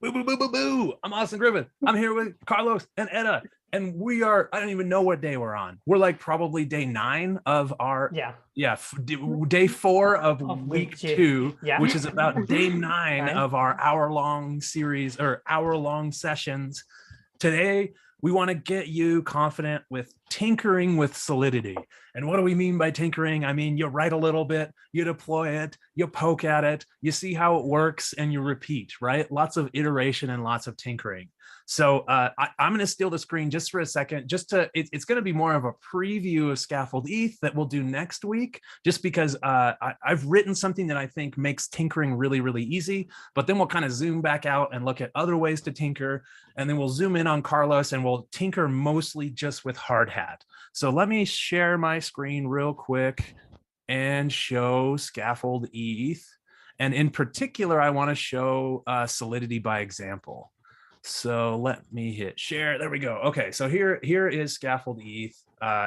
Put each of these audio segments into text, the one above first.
Boo, boo, boo, boo, boo. I'm Austin Griffith. I'm here with Carlos and Etta. And we are, I don't even know what day we're on. We're like probably day 9 of our, day 4 of week 2, which is about day 9 of our hour-long series or hour-long sessions. Today, we want to get you confident with tinkering with Solidity. And what do we mean by tinkering? I mean, you write a little bit, you deploy it, you poke at it, you see how it works, and you repeat, right? Lots of iteration and lots of tinkering. So I'm going to steal the screen just for a second, it's going to be more of a preview of Scaffold-Eth that we'll do next week, just because I've written something that I think makes tinkering really, really easy, but then we'll kind of zoom back out and look at other ways to tinker. And then we'll zoom in on Carlos and we'll tinker mostly just with Hardhat. So let me share my screen real quick and show Scaffold-Eth. And in particular, I want to show Solidity by example. So let me hit share. There we go. Okay, so here is Scaffold-Eth.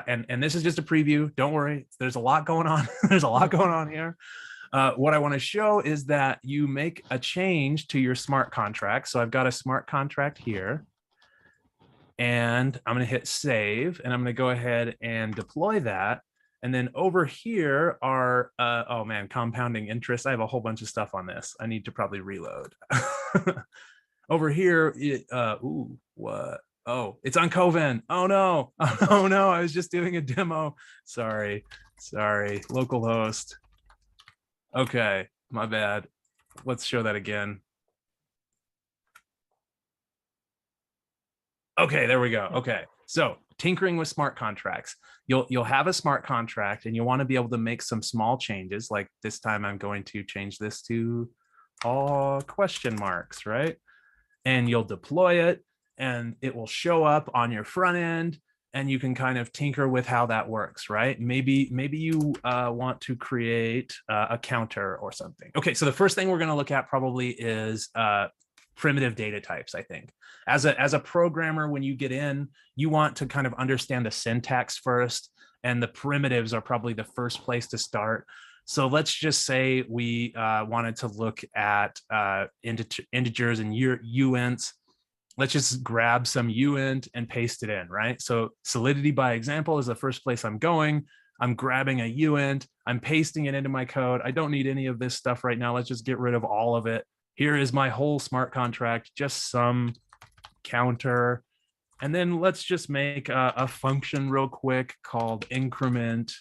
And this is just a preview. Don't worry, there's a lot going on. There's a lot going on here. What I want to show is that you make a change to your smart contract. So I've got a smart contract here. And I'm going to hit save. And I'm going to go ahead and deploy that. And then over here are, oh man, compounding interest. I have a whole bunch of stuff on this. I need to probably reload. Over here, ooh, what? Oh, it's on Coven. Oh no, oh no, I was just doing a demo. Sorry, localhost. Okay, my bad. Let's show that again. Okay, there we go. Okay, so tinkering with smart contracts. You'll have a smart contract and you want to be able to make some small changes. Like this time I'm going to change this to all question marks, right? And you'll deploy it and it will show up on your front end and you can kind of tinker with how that works, right? Maybe you want to create a counter or something. Okay, so the first thing we're going to look at probably is primitive data types, I think. As a programmer, when you get in, you want to kind of understand the syntax first, and the primitives are probably the first place to start. So let's just say we wanted to look at integers and uints. Let's just grab some uint and paste it in, right? So Solidity by example is the first place I'm going. I'm grabbing a uint, I'm pasting it into my code. I don't need any of this stuff right now. Let's just get rid of all of it. Here is my whole smart contract, just some counter. And then let's just make a function real quick called increment.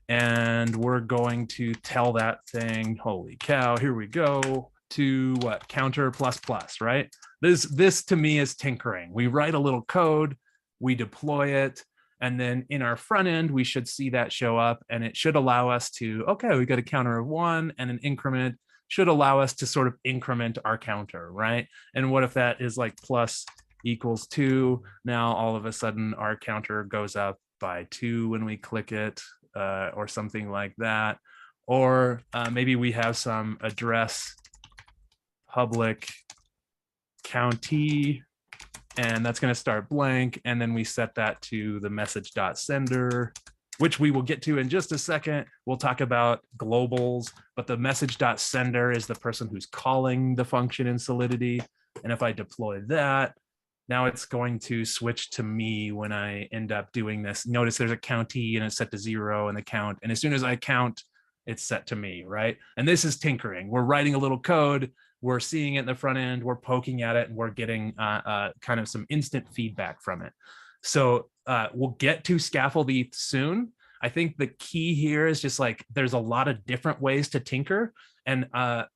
And we're going to tell that thing, holy cow, here we go, to what? Counter plus plus, right? This to me is tinkering. We write a little code, we deploy it, and then in our front end, we should see that show up, and it should allow us to, okay, we got a counter of 1 and an increment should allow us to sort of increment our counter, right? And what if that is like plus equals 2? Now all of a sudden our counter goes up by 2 when we click it, or something like that. Or maybe we have some address public county, and that's going to start blank. And then we set that to the message.sender, which we will get to in just a second. We'll talk about globals, but the message.sender is the person who's calling the function in Solidity. And if I deploy that, now it's going to switch to me when I end up doing this. Notice there's a county and it's set to 0 in the count. And as soon as I count, it's set to me, right? And this is tinkering. We're writing a little code, we're seeing it in the front end, we're poking at it, and we're getting kind of some instant feedback from it. So we'll get to Scaffold-Eth soon. I think the key here is just like, there's a lot of different ways to tinker. And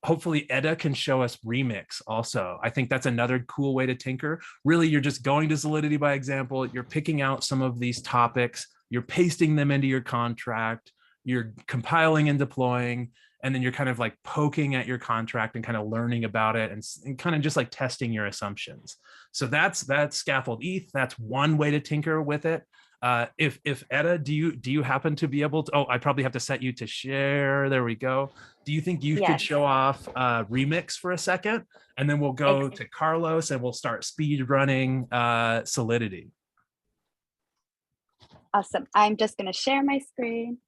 hopefully Etta can show us remix also. I think that's another cool way to tinker. Really, you're just going to Solidity by example, you're picking out some of these topics, you're pasting them into your contract, you're compiling and deploying, and then you're kind of like poking at your contract and kind of learning about it and kind of just like testing your assumptions. So that's Scaffold-Eth. That's one way to tinker with it. If Etta, do you happen to be able to, oh, I probably have to set you to share. There we go. Do you think you could show off remix for a second? And then we'll go to Carlos and we'll start speed running Solidity. Awesome. I'm just going to share my screen.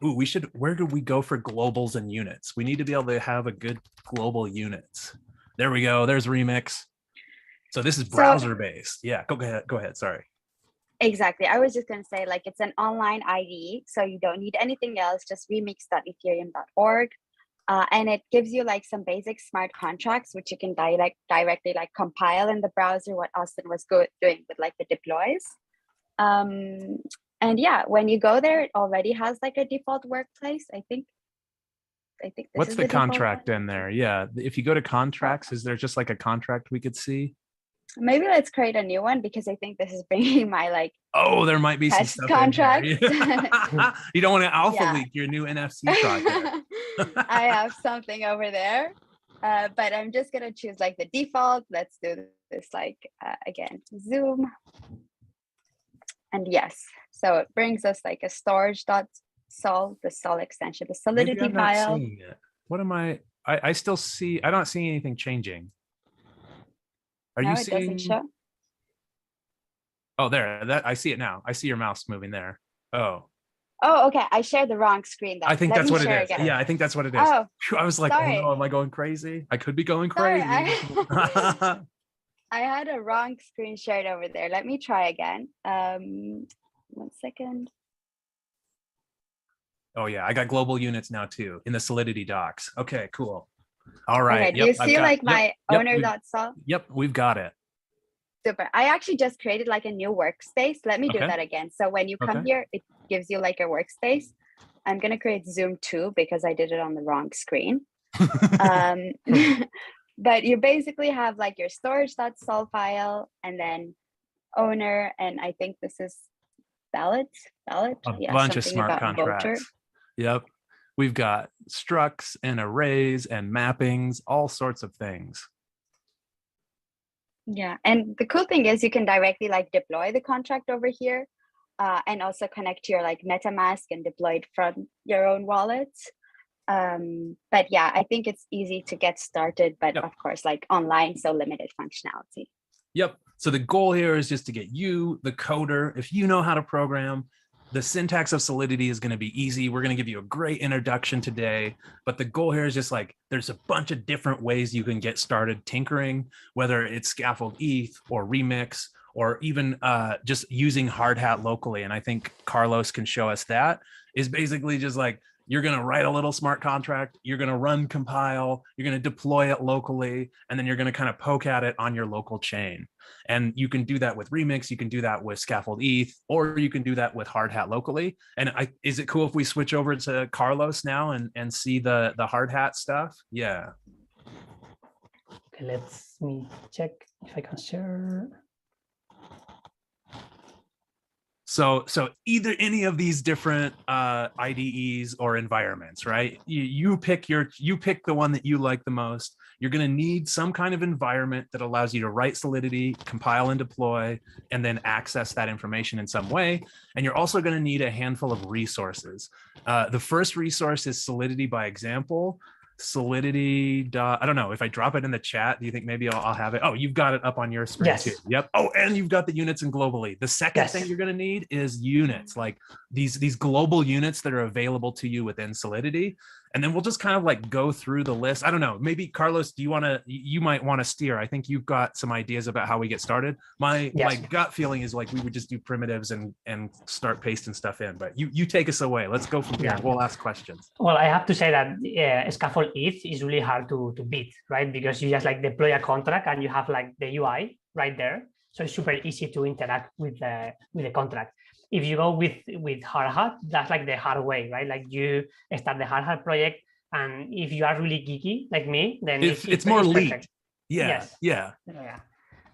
Ooh, where do we go for globals and units? We need to be able to have a good global units. There we go. There's remix. So this is browser based. Yeah, go ahead. Sorry. Exactly. I was just going to say, like, it's an online IDE, so you don't need anything else, just remix.ethereum.org. And it gives you like some basic smart contracts, which you can directly like compile in the browser, what Austin was doing with like the deploys. And yeah, when you go there, it already has like a default workplace. I think this What's is the contract in there? Yeah. If you go to contracts, is there just like a contract we could see? Maybe let's create a new one, because I think this is bringing my like, oh, there might be some stuff contract. in there. You don't want to alpha leak your new NFC project. I have something over there, but I'm just gonna choose like the default. Let's do this like again, Zoom. And yes, so it brings us like a storage.sol, the sol extension, the Solidity Maybe I'm not file. seeing it. What am I still see, I don't see anything changing. Are you seeing? It doesn't show. Oh, there, that I see it now. I see your mouse moving there. Oh, okay. I shared the wrong screen. Then. I think that's what it is. Again. Yeah, I think that's what it is. Oh, I was like, sorry. oh no, am I going crazy? I could be going crazy. I had a wrong screen shared over there. Let me try again. 1 second. Oh yeah, I got global units now too in the Solidity docs. Okay, cool. All right. Okay, do you see like my owner.sol? Yep, we've got it. Super. I actually just created like a new workspace. Let me do that again. So when you come here, it gives you like a workspace. I'm going to create Zoom 2 because I did it on the wrong screen. But you basically have like your storage.sol file and then owner. And I think this is valid. A bunch of smart contracts. Voter. Yep. We've got structs and arrays and mappings, all sorts of things. Yeah, and the cool thing is you can directly like deploy the contract over here and also connect to your like MetaMask and deploy it from your own wallets. But yeah, I think it's easy to get started, but of course, like online, so limited functionality. Yep. So the goal here is just to get you, the coder, if you know how to program, the syntax of Solidity is going to be easy. We're going to give you a great introduction today, but the goal here is just like, there's a bunch of different ways you can get started tinkering, whether it's Scaffold-Eth or Remix, or even just using Hardhat locally. And I think Carlos can show us that is basically just like, you're going to write a little smart contract, you're going to run compile, you're going to deploy it locally, and then you're going to kind of poke at it on your local chain. And you can do that with Remix, you can do that with Scaffold-Eth, or you can do that with Hardhat locally. And is it cool if we switch over to Carlos now and see the Hardhat stuff? Yeah. Okay, let me check if I can share. So either any of these different IDEs or environments, right? You pick the one that you like the most. You're going to need some kind of environment that allows you to write Solidity, compile and deploy, and then access that information in some way. And you're also going to need a handful of resources. The first resource is Solidity by example. Solidity. I don't know if I drop it in the chat. Do you think maybe I'll have it? Oh, you've got it up on your screen too. Yep. Oh, and you've got the units in globally. The second thing you're going to need is units, like these global units that are available to you within Solidity. And then we'll just kind of like go through the list. I don't know. Maybe Carlos, you might want to steer. I think you've got some ideas about how we get started. My gut feeling is like we would just do primitives and start pasting stuff in. But you take us away. Let's go from here. We'll ask questions. Well, I have to say that Scaffold-Eth is really hard to beat, right? Because you just like deploy a contract and you have like the UI right there. So it's super easy to interact with the contract. If you go with Hardhat, that's like the hard way, right? Like you start the Hardhat project, and if you are really geeky like me, then it's more lead. Yeah.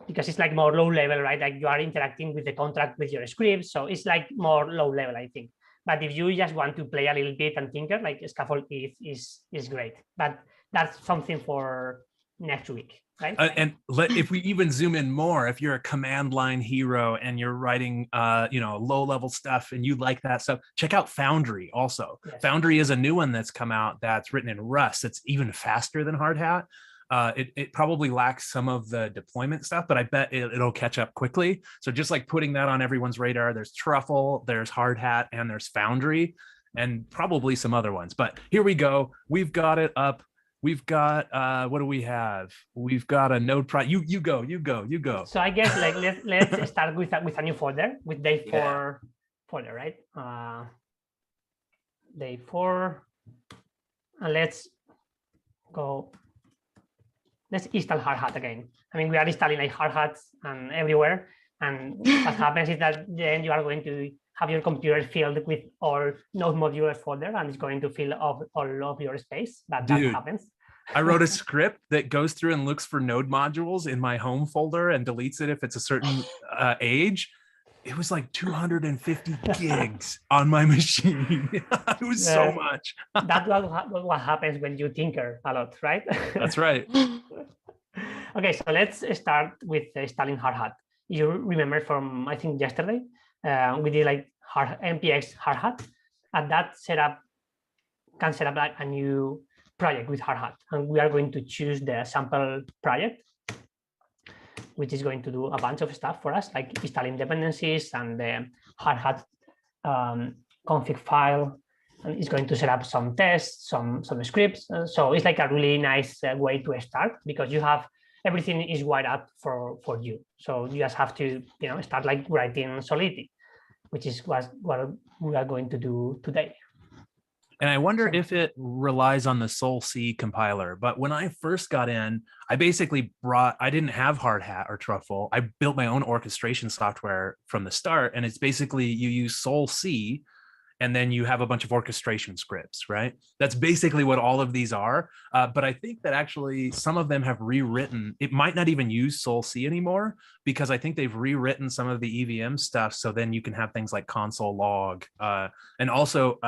Because it's like more low level, right? Like you are interacting with the contract with your scripts, so it's like more low level, I think. But if you just want to play a little bit and tinker, like Scaffold-Eth is great. But that's something for next week. Right. If we even zoom in more, if you're a command line hero and you're writing, low level stuff and you like that stuff, check out Foundry also. Yes. Foundry is a new one that's come out that's written in Rust. It's even faster than Hardhat. It probably lacks some of the deployment stuff, but I bet it'll catch up quickly. So just like putting that on everyone's radar, there's Truffle, there's Hardhat, and there's Foundry, and probably some other ones. But here we go. We've got it up. We've got what do we have? We've got a node you go. So I guess like let's start with a new folder with day 4 folder, right? Day 4, and let's install Hardhat again. I mean, we are installing like Hardhats and everywhere, and what happens is that then you are going to have your computer filled with all node modular folder, and it's going to fill up all of your space. That happens. I wrote a script that goes through and looks for node modules in my home folder and deletes it if it's a certain age. It was like 250 gigs on my machine. It was so much. That's what happens when you tinker a lot, right? That's right. Okay, so let's start with installing Hardhat. You remember from, I think, yesterday, we did like npx Hardhat, and that can set up like a new project with Hardhat, and we are going to choose the sample project, which is going to do a bunch of stuff for us, like installing dependencies and the Hardhat config file, and it's going to set up some tests, some scripts. So it's like a really nice way to start, because you have everything is wired up for you. So you just have to start like writing Solidity, which is what we are going to do today. And I wonder if it relies on the Sol-C compiler. But when I first got in, I basically I didn't have Hardhat or Truffle. I built my own orchestration software from the start. And it's basically you use Sol-C, and then you have a bunch of orchestration scripts, right? That's basically what all of these are. But I think that actually some of them have rewritten. It might not even use Sol-C anymore, because I think they've rewritten some of the EVM stuff. So then you can have things like console log. And also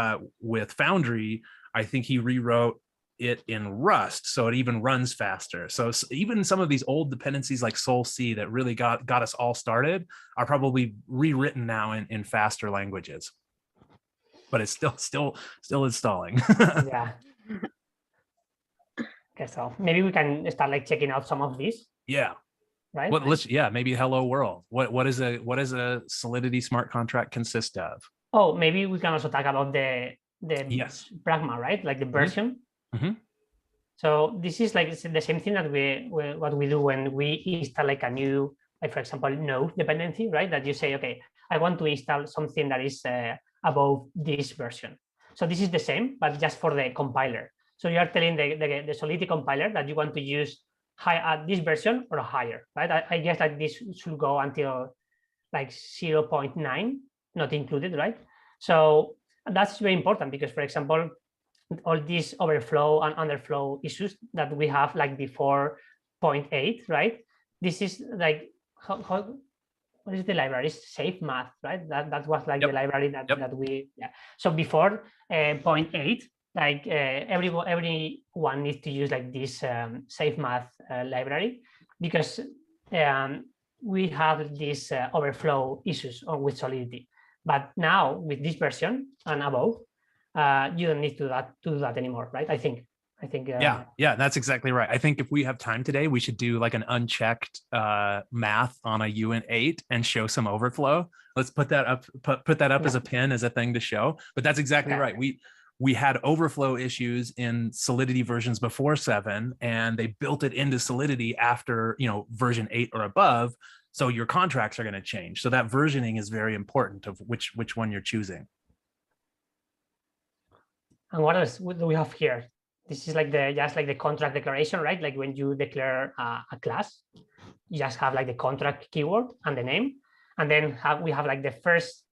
with Foundry, I think he rewrote it in Rust, so it even runs faster. So even some of these old dependencies like Sol-C that really got us all started are probably rewritten now in faster languages. But it's still installing. Yeah. Okay, so maybe we can start like checking out some of these. Yeah. Right. Maybe hello world. What is a Solidity smart contract consist of? Oh, maybe we can also talk about the pragma, right? Like the version. Mm-hmm. So this is like the same thing that what we do when we install like a new, like for example, node dependency, right? That you say, okay, I want to install something that is above this version. So this is the same, but just for the compiler. So you are telling the Solidity compiler that you want to use this version or higher, right? I guess like this should go until like 0.9, not included, right? So that's very important, because for example, all these overflow and underflow issues that we have like before 0.8, right? This is like what is the library? It's safe math, right? That was like the library that we, So before 0.8, like everyone needs to use like this safe math library, because we have these overflow issues with Solidity. But now with this version and above, you don't need to do that anymore, right? I think. Yeah, that's exactly right. I think if we have time today, we should do like an unchecked math on a Uint 8 and show some overflow. Let's put that up. Put that up as a pin, as a thing to show. But that's exactly right. We had overflow issues in Solidity versions before 7, and they built it into Solidity after version 8 or above. So your contracts are going to change. So that versioning is very important of which one you're choosing. And what else do we have here? This is like just like the contract declaration, right? Like when you declare a class, you just have like the contract keyword and the name, and then we have like the first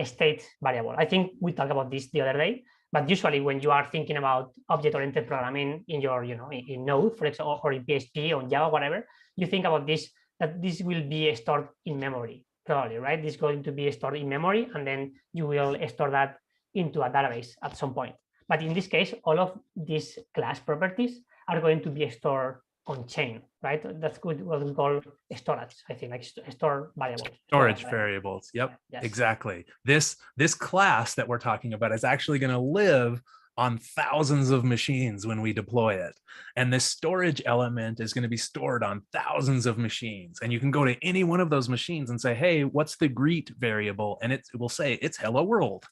state variable. I think we talked about this the other day, but usually when you are thinking about object-oriented programming in your, in Node, for example, or in PHP or Java, whatever, you think about this, that this will be stored in memory, probably, right? This is going to be stored in memory, and then you will store that into a database at some point. But in this case, all of these class properties are going to be stored on chain, right? That's good. What we call storage, I think, like store variables. Storage variables. Yep, yes. Exactly. This class that we're talking about is actually going to live on thousands of machines when we deploy it. And this storage element is going to be stored on thousands of machines. And you can go to any one of those machines and say, hey, what's the greet variable? And it will say it's hello world.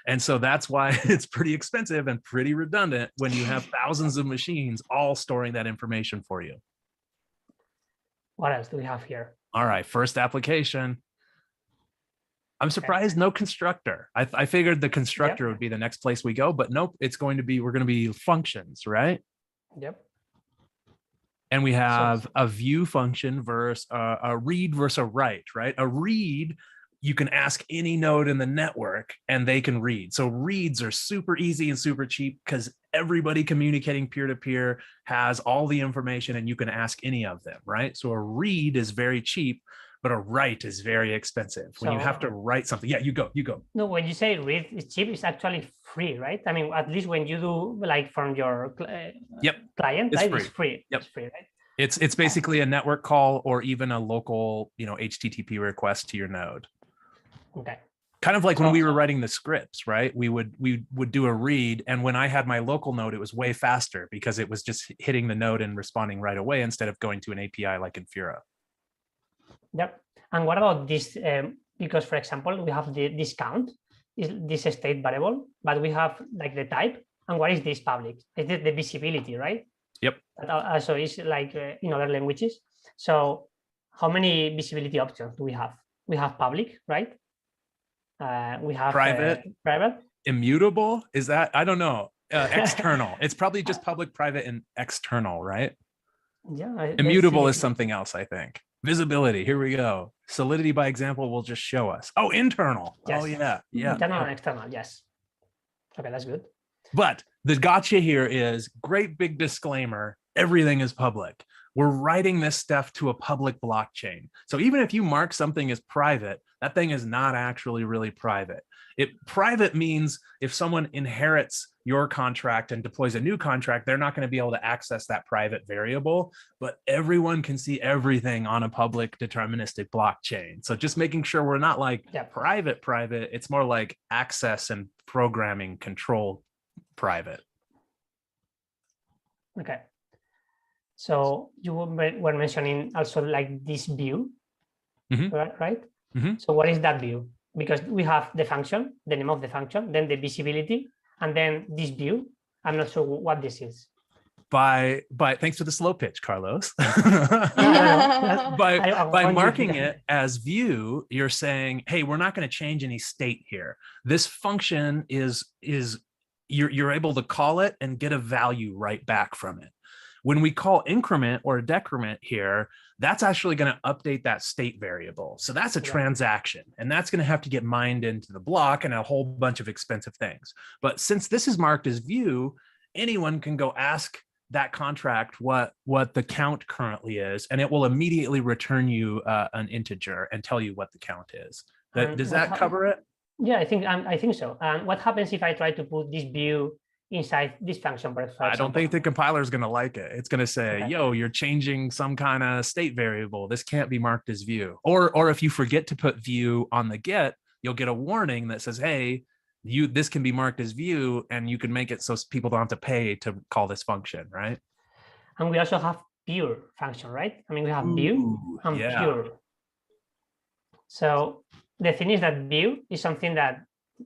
And so that's why it's pretty expensive and pretty redundant when you have thousands of machines all storing that information for you. What else do we have here? All right, first application. I'm surprised no constructor. I figured the constructor would be the next place we go, but nope, we're going to be functions, right? Yep. And we have a view function versus a read versus a write, right? A read, you can ask any node in the network and they can read. So reads are super easy and super cheap because everybody communicating peer-to-peer has all the information and you can ask any of them, right? So a read is very cheap, but a write is very expensive. When you have to write something. Yeah, you go. No, when you say read is cheap, it's actually free, right? I mean, at least when you do like from your client, it's right? free. It's free. Yep. It's free, right? It's basically a network call or even a local, HTTP request to your node. Okay. Kind of like when we were writing the scripts, right? We would do a read, and when I had my local node, it was way faster because it was just hitting the node and responding right away instead of going to an API like in Fura. Yep. And what about this? Because, for example, we have this count, this state variable, but we have like the type. And what is this public? It's the visibility, right? Yep. That also is like in other languages. So how many visibility options do we have? We have public, right? We have private. Immutable? Is that? I don't know. External. It's probably just public, private, and external, right? Yeah. Immutable is something else, I think. Visibility, here we go. Solidity by example will just show us. Oh, internal. Yes. Oh, yeah. Internal and external, yes. Okay, that's good. But the gotcha here is great big disclaimer, everything is public. We're writing this stuff to a public blockchain. So even if you mark something as private, that thing is not actually really private. Private means if someone inherits your contract and deploys a new contract, they're not going to be able to access that private variable, but everyone can see everything on a public deterministic blockchain. So just making sure we're not like private, it's more like access and programming control private. Okay. So you were mentioning also like this view, right? Mm-hmm. So what is that view? Because we have the function, the name of the function, then the visibility, and then this view. I'm not sure what this is. By thanks for the slow pitch, Carlos. by marking it as view, you're saying, hey, we're not going to change any state here. This function is you're able to call it and get a value right back from it. When we call increment or decrement here, that's actually going to update that state variable. So that's a transaction, and that's going to have to get mined into the block and a whole bunch of expensive things. But since this is marked as view, anyone can go ask that contract what the count currently is, and it will immediately return you an integer and tell you what the count is. Does that cover it? Yeah, I think so. And what happens if I try to put this view inside this function, for example? I don't think the compiler is going to like it. It's going to say, yo, you're changing some kind of state variable. This can't be marked as view. Or if you forget to put view on the get, you'll get a warning that says, hey, this can be marked as view, and you can make it so people don't have to pay to call this function, right? And we also have pure function, right? I mean, we have view and pure. So the thing is that view is something that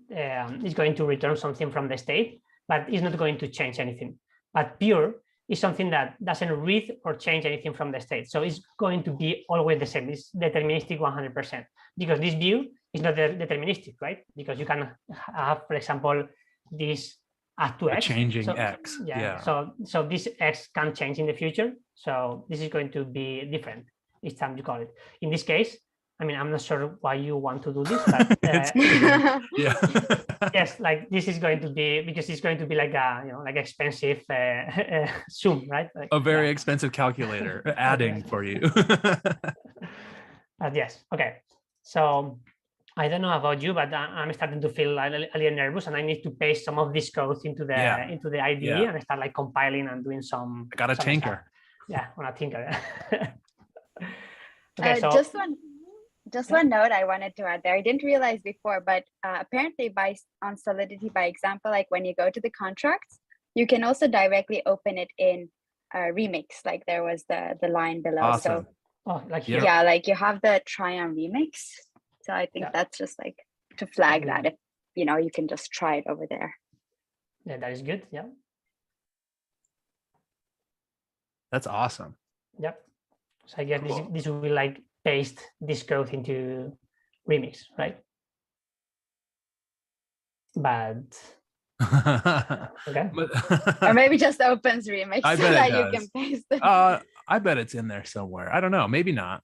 is going to return something from the state, but it's not going to change anything. But pure is something that doesn't read or change anything from the state. So it's going to be always the same. It's deterministic 100%, because this view is not deterministic, right? Because you can have, for example, this add to x. Changing x. Yeah. So this x can change in the future. So this is going to be different each time you call it. In this case, I mean, I'm not sure why you want to do this, but yes, like this is going to be, because it's going to be like a, like expensive Zoom, right? Like, a very expensive calculator adding for you. Yes. Okay. So I don't know about you, but I'm starting to feel a little nervous, and I need to paste some of this code into the IDE and start like compiling and doing some. I got a tinker. Yeah, on a tinker. Okay, so just one note I wanted to add there. I didn't realize before, but apparently on Solidity, by example, like when you go to the contracts, you can also directly open it in Remix. Like there was the line below. Awesome. So like here. Yeah, like you have the try on Remix. So I think that's just like to flag that if you can just try it over there. Yeah, that is good. Yeah. That's awesome. Yep. So I guess this will be like paste this code into Remix, right? But okay. Or maybe just opens Remix I so bet that it you does. can paste it. I bet it's in there somewhere. I don't know. Maybe not.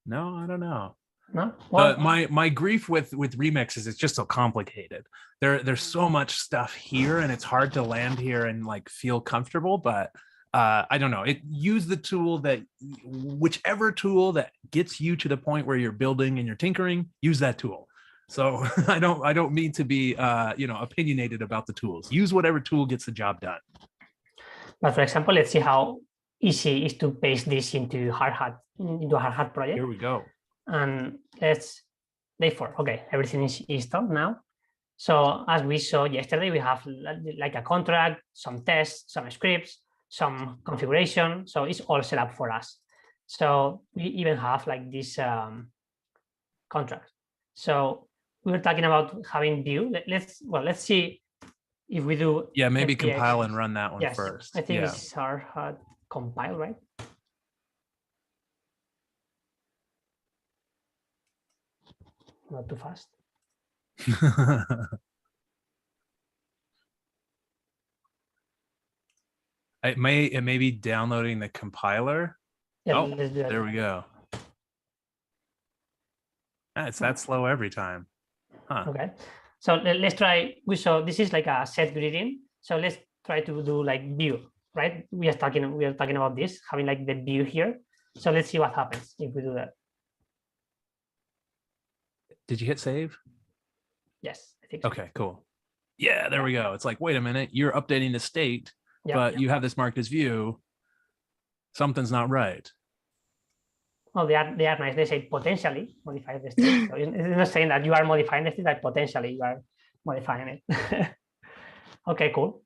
No, I don't know. No? Well, my grief with Remix is it's just so complicated. There's so much stuff here, and it's hard to land here and like feel comfortable. But I don't know. Use the tool whichever tool that gets you to the point where you're building and you're tinkering. Use that tool. So I don't mean to be opinionated about the tools. Use whatever tool gets the job done. But for example, let's see how easy it is to paste this into Hardhat project. Here we go. And let's day 4. Okay, everything is installed now. So as we saw yesterday, we have like a contract, some tests, some scripts, some configuration. So it's all set up for us. So we even have like this contract. So we were talking about having view. Let's see if we do. Yeah, maybe compile and run that one first. I think this is our compile, right? Not too fast. It may be downloading the compiler. Yeah, let's do that. There we go. It's that slow every time. Huh. Okay, so let's try. So this is like a set greeting. So let's try to do like view, right? We are talking about this, having like the view here. So let's see what happens if we do that. Did you hit save? Yes, I think so. Okay, cool. Yeah, there we go. It's like, wait a minute, you're updating the state, but you have this marked as view. Something's not right. Oh, they are nice. They say potentially modify the state. So it's not saying that you are modifying the state, but potentially you are modifying it. Okay, cool.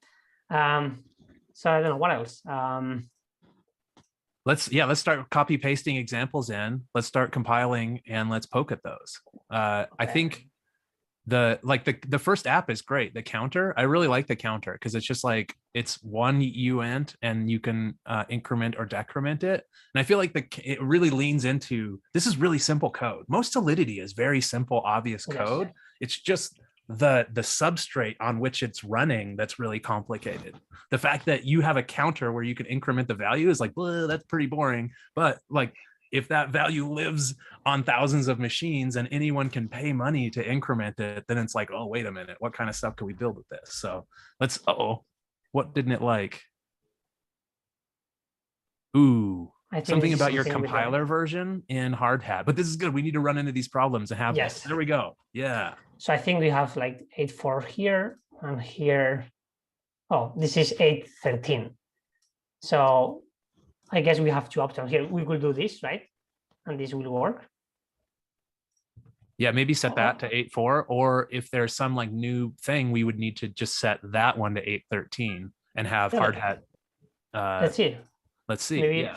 So I don't know what else. Let's start copy pasting examples in. Let's start compiling and let's poke at those. Okay. I think the first app is great. The counter, I really like the counter because it's just like it's one uint and you can increment or decrement it. And I feel like it really leans into this is really simple code. Most Solidity is very simple, obvious code. Yes. It's just the substrate on which it's running that's really complicated. The fact that you have a counter where you can increment the value is like, well, that's pretty boring. But like if that value lives on thousands of machines and anyone can pay money to increment it, then it's like, oh, wait a minute, what kind of stuff can we build with this? So let's, what didn't it like? Ooh, something about your compiler version in Hardhat, but this is good. We need to run into these problems and have this. There we go. Yeah. So I think we have like 8.4 here and here. Oh, this is 8.13. So I guess we have two options here. We could do this, right? And this will work. Yeah, maybe set that to 8.4, or if there's some like new thing, we would need to just set that one to 8.13 and have Hardhat. Let's see. Let's see. Maybe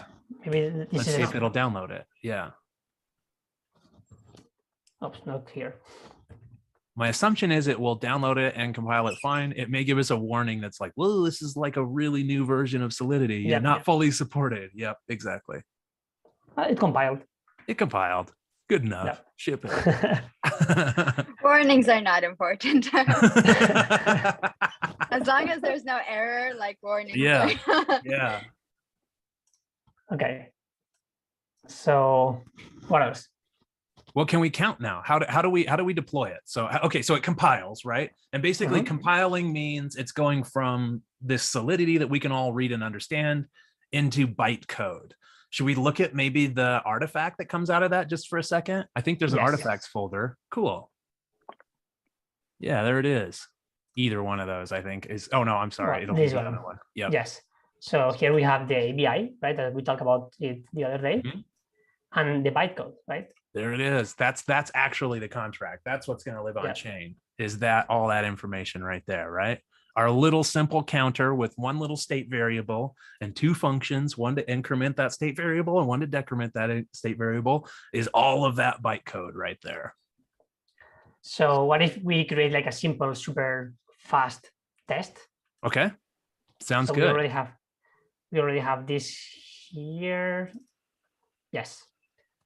this Let's see if it'll download it. Yeah. Oh, it's not here. My assumption is it will download it and compile it fine. It may give us a warning that's like, whoa, this is like a really new version of Solidity. You're not fully supported. Yep, exactly. It compiled. It compiled. Good enough. Yep. Ship it. Warnings are not important. As long as there's no error, like warnings. Yeah. Yeah. Okay. So what else? What can we count now? How do we deploy it? So, okay, so it compiles, right? And basically compiling means it's going from this Solidity that we can all read and understand into bytecode. Should we look at maybe the artifact that comes out of that just for a second? I think there's an artifacts folder. Cool. Yeah, there it is. Either one of those, I think, is, oh no, I'm sorry. It'll be the other one. Yeah. Yes. So here we have the ABI, right, that we talked about it the other day. and the bytecode, right? There it is. That's actually the contract. That's what's going to live on chain. Is that all that information right there, right? Our little simple counter with one little state variable and two functions, one to increment that state variable and one to decrement that state variable, is all of that bytecode right there. So what if we create like a simple, super fast test? Okay, sounds good. We already have this here. Yes.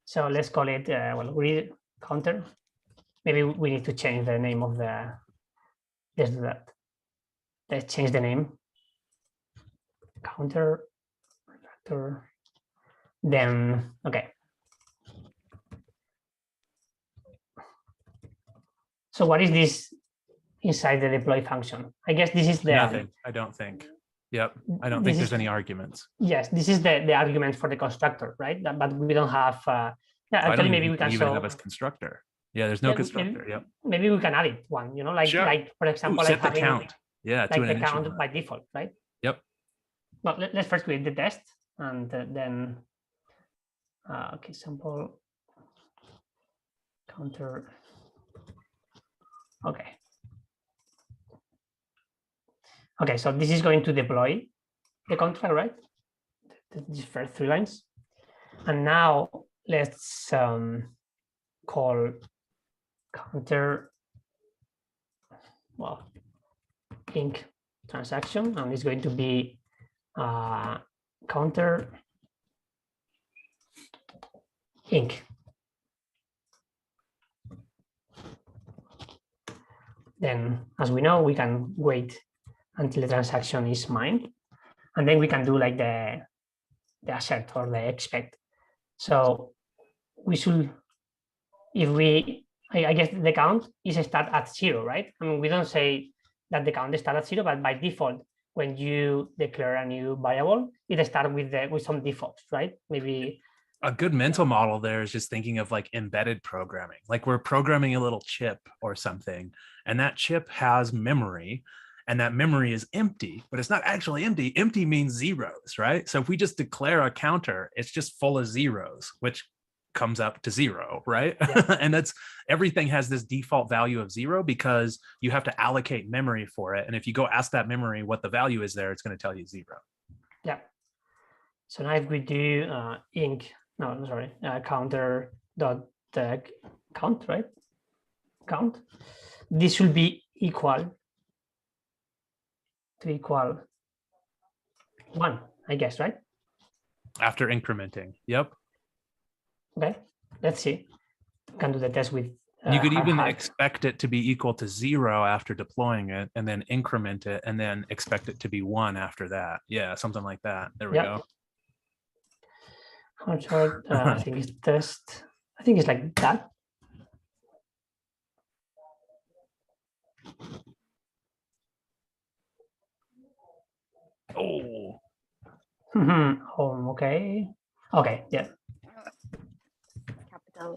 So let's call it read counter. Maybe we need to change the name of the. Let's do that. Let's change the name. Counter. Then okay. So what is this inside the deploy function? I guess this is the nothing. I don't think. Yep. I don't think there's any arguments. Yes, this is the argument for the constructor, right? But we don't have. Yeah, actually, maybe we can even have a constructor. Yeah, there's no constructor. Yep. Maybe we can add it one. You know, like for example, set the count. Yeah, like the count by default, right? Yep. But let's first create the test and then. Okay, sample counter. Okay. Okay, so this is going to deploy the contract, right? These first 3 lines. And now let's call counter, inc transaction, and it's going to be counter inc. Then, as we know, we can wait until the transaction is mined, and then we can do like the assert or the expect. So we should, I guess the count is start at 0, right? I mean, we don't say that the count is start at 0, but by default, when you declare a new variable, it starts with some defaults, right? Maybe a good mental model there is just thinking of like embedded programming, like we're programming a little chip or something, and that chip has memory, and that memory is empty, but it's not actually empty. Empty means zeros, right? So if we just declare a counter, it's just full of zeros, which comes up to 0, right? Yeah. And that's, everything has this default value of 0 because you have to allocate memory for it. And if you go ask that memory what the value is there, it's going to tell you 0. Yeah. So now if we do counter dot count, right? Count. This should be equal 1, I guess, right? After incrementing. Yep. Okay. Let's see. Can do the test with. You could even expect it to be equal to 0 after deploying it, and then increment it, and then expect it to be 1 after that. Yeah, something like that. There we go. I think it's test. I think it's like that. Oh. Okay. Okay. Yeah.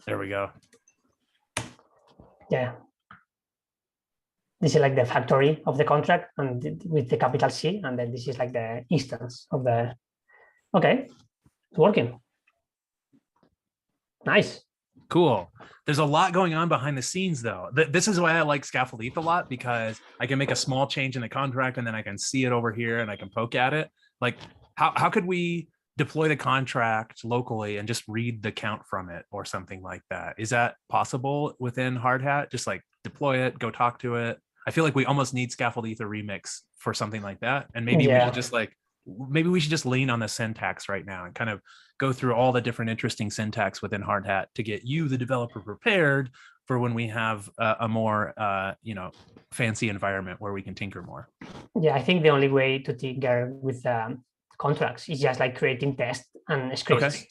There we go. Yeah. This is like the factory of the contract, and with the capital C, and then this is like the instance of the. Okay, it's working. Nice. Cool. There's a lot going on behind the scenes, though. This is why I like Scaffold-Eth a lot, because I can make a small change in the contract, and then I can see it over here, and I can poke at it. Like, how could we deploy the contract locally and just read the count from it or something like that? Is that possible within Hardhat? Just like deploy it, go talk to it. I feel like we almost need Scaffold-Eth remix for something like that. And maybe we should just lean on the syntax right now and kind of go through all the different interesting syntax within Hardhat to get you, the developer, prepared for when we have a more, fancy environment where we can tinker more. Yeah, I think the only way to tinker with contracts is just like creating tests and scripts. Okay.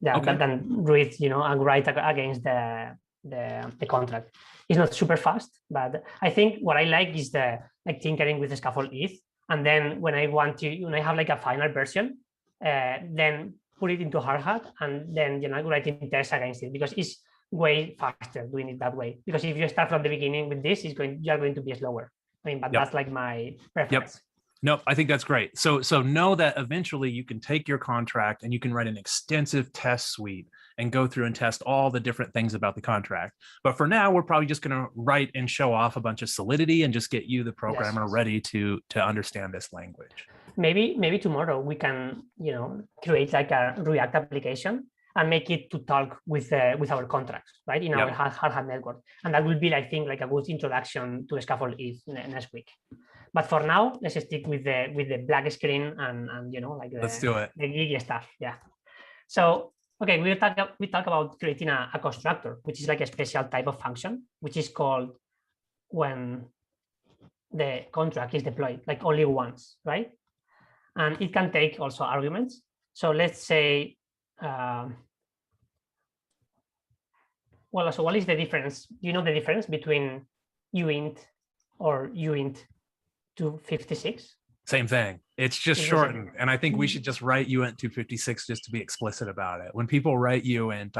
Yeah, but then read, and write against the contract. It's not super fast, but I think what I like is the tinkering with the Scaffold-Eth. And then when I have like a final version, then put it into Hardhat, and then writing tests against it, because it's way faster doing it that way. Because if you start from the beginning with this, you're going to be slower. I mean, but that's like my preference. Nope, I think that's great. So know that eventually you can take your contract and you can write an extensive test suite and go through and test all the different things about the contract. But for now, we're probably just going to write and show off a bunch of Solidity and just get you, the programmer, ready to understand this language. Maybe tomorrow we can, create like a React application and make it to talk with our contracts, right, in our Hardhat network. And that will be, I think, like a good introduction to Scaffold-Eth next week. But for now, let's stick with the black screen and like let's do it. The geeky stuff. Yeah. So okay, we talk about creating a constructor, which is like a special type of function, which is called when the contract is deployed, like only once, right? And it can take also arguments. So let's say, so what is the difference? Do you know the difference between uint or uint 256? Same thing. It's just shortened. And I think we should just write uint 256 just to be explicit about it. When people write uint,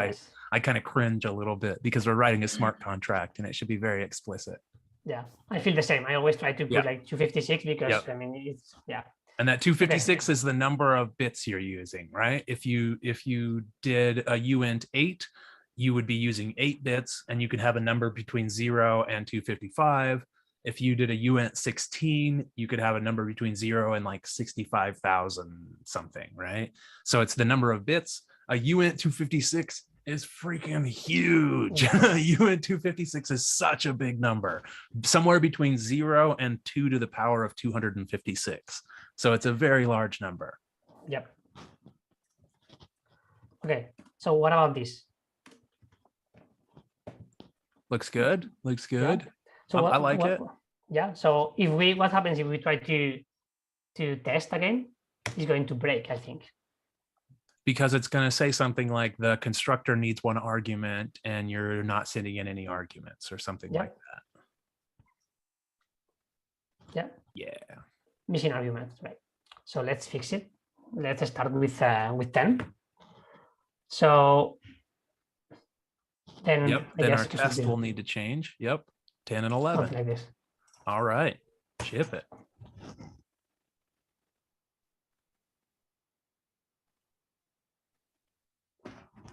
I kind of cringe a little bit because we're writing a smart contract and it should be very explicit. Yeah, I feel the same. I always try to put like 256 because I mean, it's, And that 256 is the number of bits you're using, right? If you did a uint 8, you would be using 8 bits and you could have a number between 0 and 255. If you did a uint 16, you could have a number between 0 and like 65,000 something, right? So it's the number of bits. A uint 256 is freaking huge. uint 256 is such a big number, somewhere between 0 and 2 to the power of 256. So it's a very large number. Yep. Okay, so what about this? Looks good. Looks good. Yeah. So I like it. Yeah. So what happens if we try to test again? It's going to break, I think. Because it's going to say something like the constructor needs one argument and you're not sending in any arguments or something like that. Yeah. Missing arguments, right? So let's fix it. Let's start with 10. So then then our test will need to change. 10 and 11. Something like this. All right, ship it.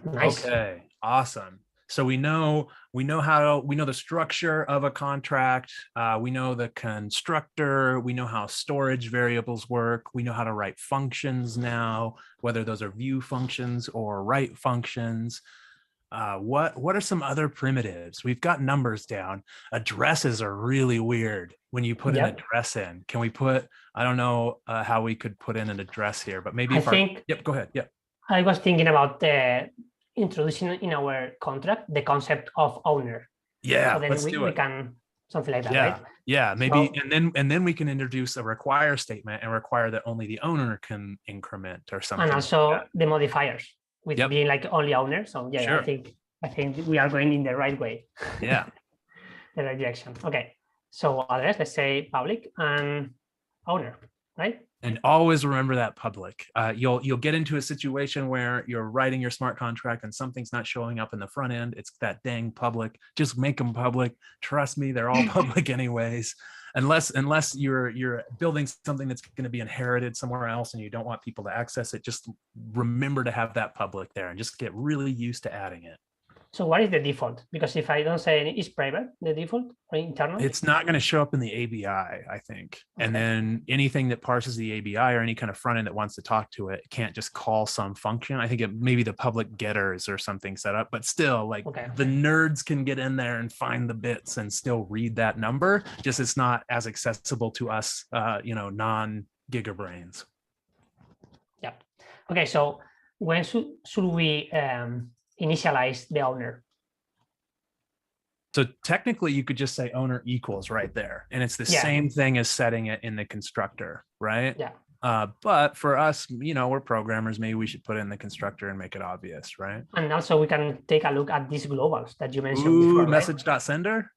Nice. Okay, awesome. So we know the structure of a contract. We know the constructor. We know how storage variables work. We know how to write functions now, whether those are view functions or write functions. What are some other primitives? We've got numbers down. Addresses are really weird when you put an address in. Can we put, I don't know how we could put in an address here, but maybe go ahead. Yep. I was thinking about introducing in our contract the concept of owner. Yeah, so then let's do it. We can something like that, right? Yeah, maybe, so, and then we can introduce a require statement and require that only the owner can increment or something. And also like the modifiers with being like only owner. So sure. I think we are going in the right way. Yeah. The right direction. Okay. So address, let's say public and owner, right? And always remember that public. You'll get into a situation where you're writing your smart contract and something's not showing up in the front end. It's that dang public. Just make them public. Trust me, they're all public anyways. Unless you're building something that's going to be inherited somewhere else and you don't want people to access it, just remember to have that public there and just get really used to adding it. So what is the default? Because if I don't say any, is private the default or internal? It's not going to show up in the ABI, I think. Okay. And then anything that parses the ABI or any kind of front end that wants to talk to it can't just call some function. I think it maybe the public getters or something set up, but still the nerds can get in there and find the bits and still read that number. Just it's not as accessible to us, non-gigabrains. Yeah. Okay. So when should we initialize the owner? So technically you could just say owner equals right there. And it's the same thing as setting it in the constructor, right? Yeah. But for us, we're programmers, maybe we should put in the constructor and make it obvious, right? And also we can take a look at these globals that you mentioned before, message.sender?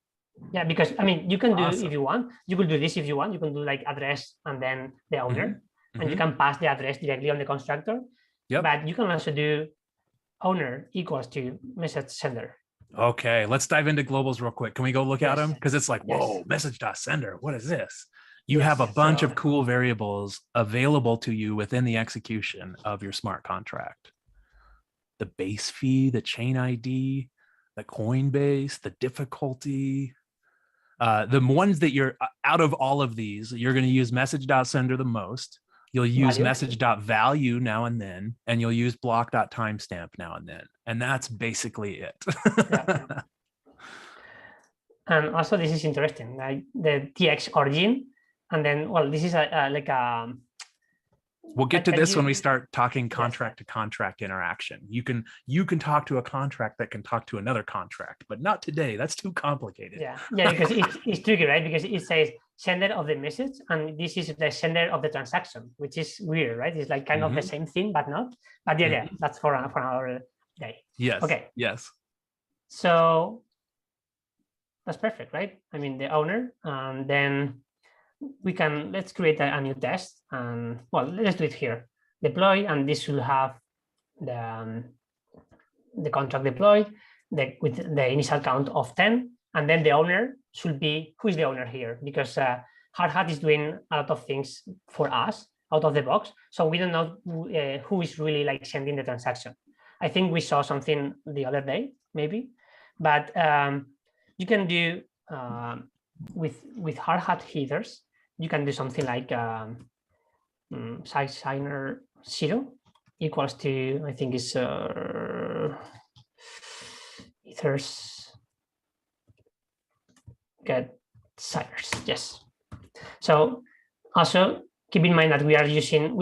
Yeah, because I mean, you can do if you want, you could do this if you want, you can do like address and then the owner, and you can pass the address directly on the constructor. But you can also do owner equals to message sender. Okay, let's dive into globals real quick. Can we go look at them? Because it's like, whoa, message.sender. What is this? You have a bunch of cool variables available to you within the execution of your smart contract. The base fee, the chain ID, the Coinbase, the difficulty. The ones that you're out of all of these, you're going to use message.sender the most. You'll use message.value now and then, and you'll use block.timestamp now and then. And that's basically it. Yeah. And also this is interesting, like the TX origin. And then, well, this is we'll get to this when we start talking contract to contract interaction. You can talk to a contract that can talk to another contract, but not today. That's too complicated. Yeah, because it's tricky, right? Because it says sender of the message, and this is the sender of the transaction, which is weird, right? It's like kind of the same thing, but not. But yeah, that's for another day. Yes. Okay. Yes. So that's perfect, right? I mean, the owner, and then let's create a new test, and well, let's do it here. Deploy, and this should have the contract deploy with the initial count of 10, and then the owner should be, who is the owner here? Because Hardhat is doing a lot of things for us out of the box, so we don't know who is really like sending the transaction. I think we saw something the other day, maybe, but you can do with Hardhat headers. You can do something like signer 0 equals to, I think is ethers get signers. Yes. So also keep in mind that we are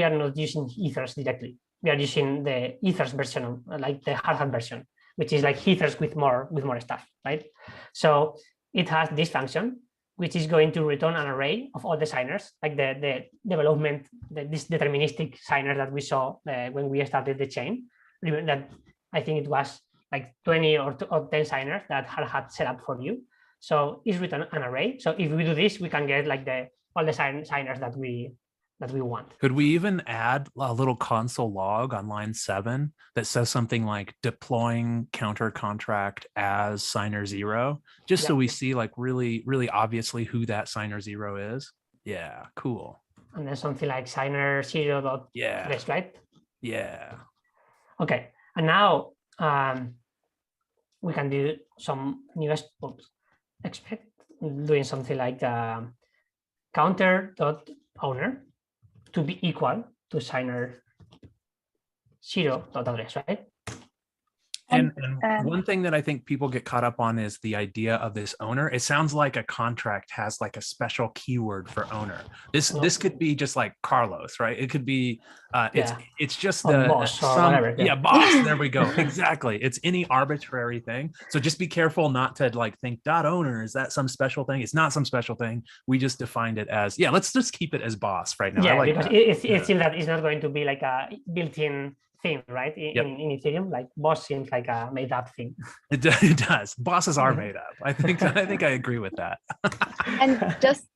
not using ethers directly. We are using the ethers version, like the Hardhat version, which is like ethers with more stuff, right? So it has this function, which is going to return an array of all the signers, like the development, this deterministic signer that we saw when we started the chain. Remember that I think it was like 20 or 10 signers that Hardhat set up for you. So it's return an array. So if we do this, we can get like all the signers that we want. Could we even add a little console log on line 7 that says something like deploying counter contract as signer 0, just so we see like really, really obviously who that signer 0 is? Yeah, cool. And then something like signer 0. This, right? Yeah. Okay. And now we can do some new expect doing something like counter.owner to be equal to signer 0.address, right? And one thing that I think people get caught up on is the idea of this owner. It sounds like a contract has like a special keyword for owner. This could be just like Carlos, right? It could be it's just the boss or whatever. Boss. There we go. Exactly. It's any arbitrary thing. So just be careful not to like think .owner, is that some special thing? It's not some special thing. We just defined it as let's just keep it as boss right now. Yeah, because it seems that it's not going to be like a built-in thing, right? In Ethereum, like boss seems like a made up thing. It does. Bosses are made up. I think I agree with that. And just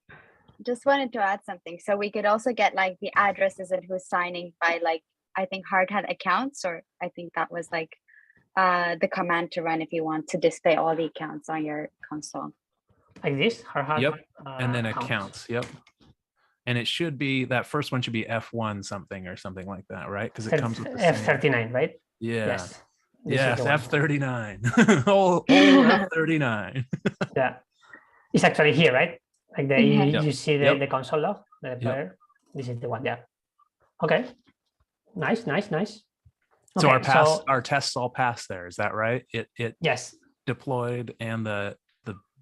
wanted to add something. So we could also get like the addresses and who's signing by like, I think Hardhat accounts, or I think that was like the command to run if you want to display all the accounts on your console. Like this, Hardhat. Yep. And then accounts. Yep. And it should be, that first one should be F1 something or something like that, right? Because it comes with the F39, right? Yeah. Yes, F39. old F39. Yeah. It's actually here, right? Like you see the console log, the player. This is the one, yeah. Okay. Nice. Okay, so our tests all passed there, is that right? It deployed, and the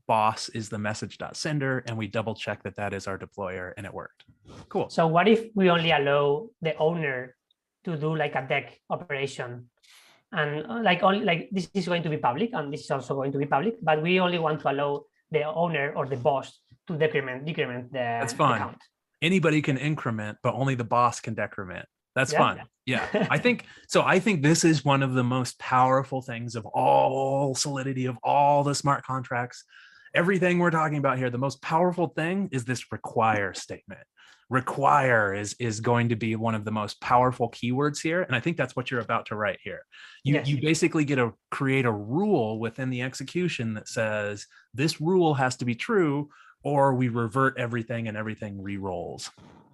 boss is the message.sender, and we double check that is our deployer, and it worked. Cool. So what if we only allow the owner to do like a deck operation, and like this is going to be public, and this is also going to be public, but we only want to allow the owner or the boss to decrement the That's fine. account. Anybody can increment, but only the boss can decrement. That's fun. Yeah. I think this is one of the most powerful things of all Solidity, of all the smart contracts. Everything we're talking about here, the most powerful thing is this require statement. Require is going to be one of the most powerful keywords here. And I think that's what you're about to write here. You basically get to create a rule within the execution that says this rule has to be true or we revert everything and everything re-rolls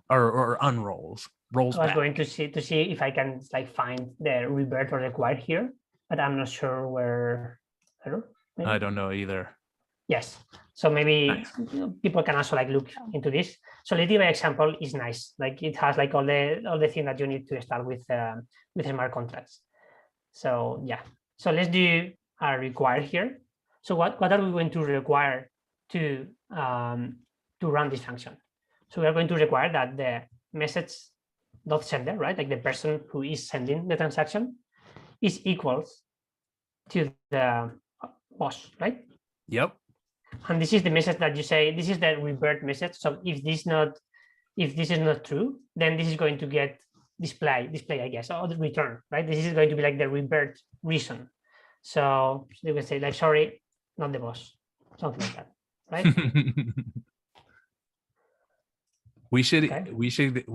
or unrolls, rolls I was back. going to see if I can like find the revert or required here, but I'm not sure where. I don't know either. Yes, so maybe Nice. people can also like look into this. Solidity by example is nice. Like it has like all the things that you need to start with smart contracts. So yeah, so let's do a require here. So what are we going to require to run this function? So we are going to require that the message dot sender, right, like the person who is sending the transaction, is equals to the boss, right? Yep. And this is the message that you say, this is the revert message. So if this is not true, then this is going to get display, I guess, or the return, right? This is going to be like the revert reason. So you can say like, sorry, not the boss, something like that, right? We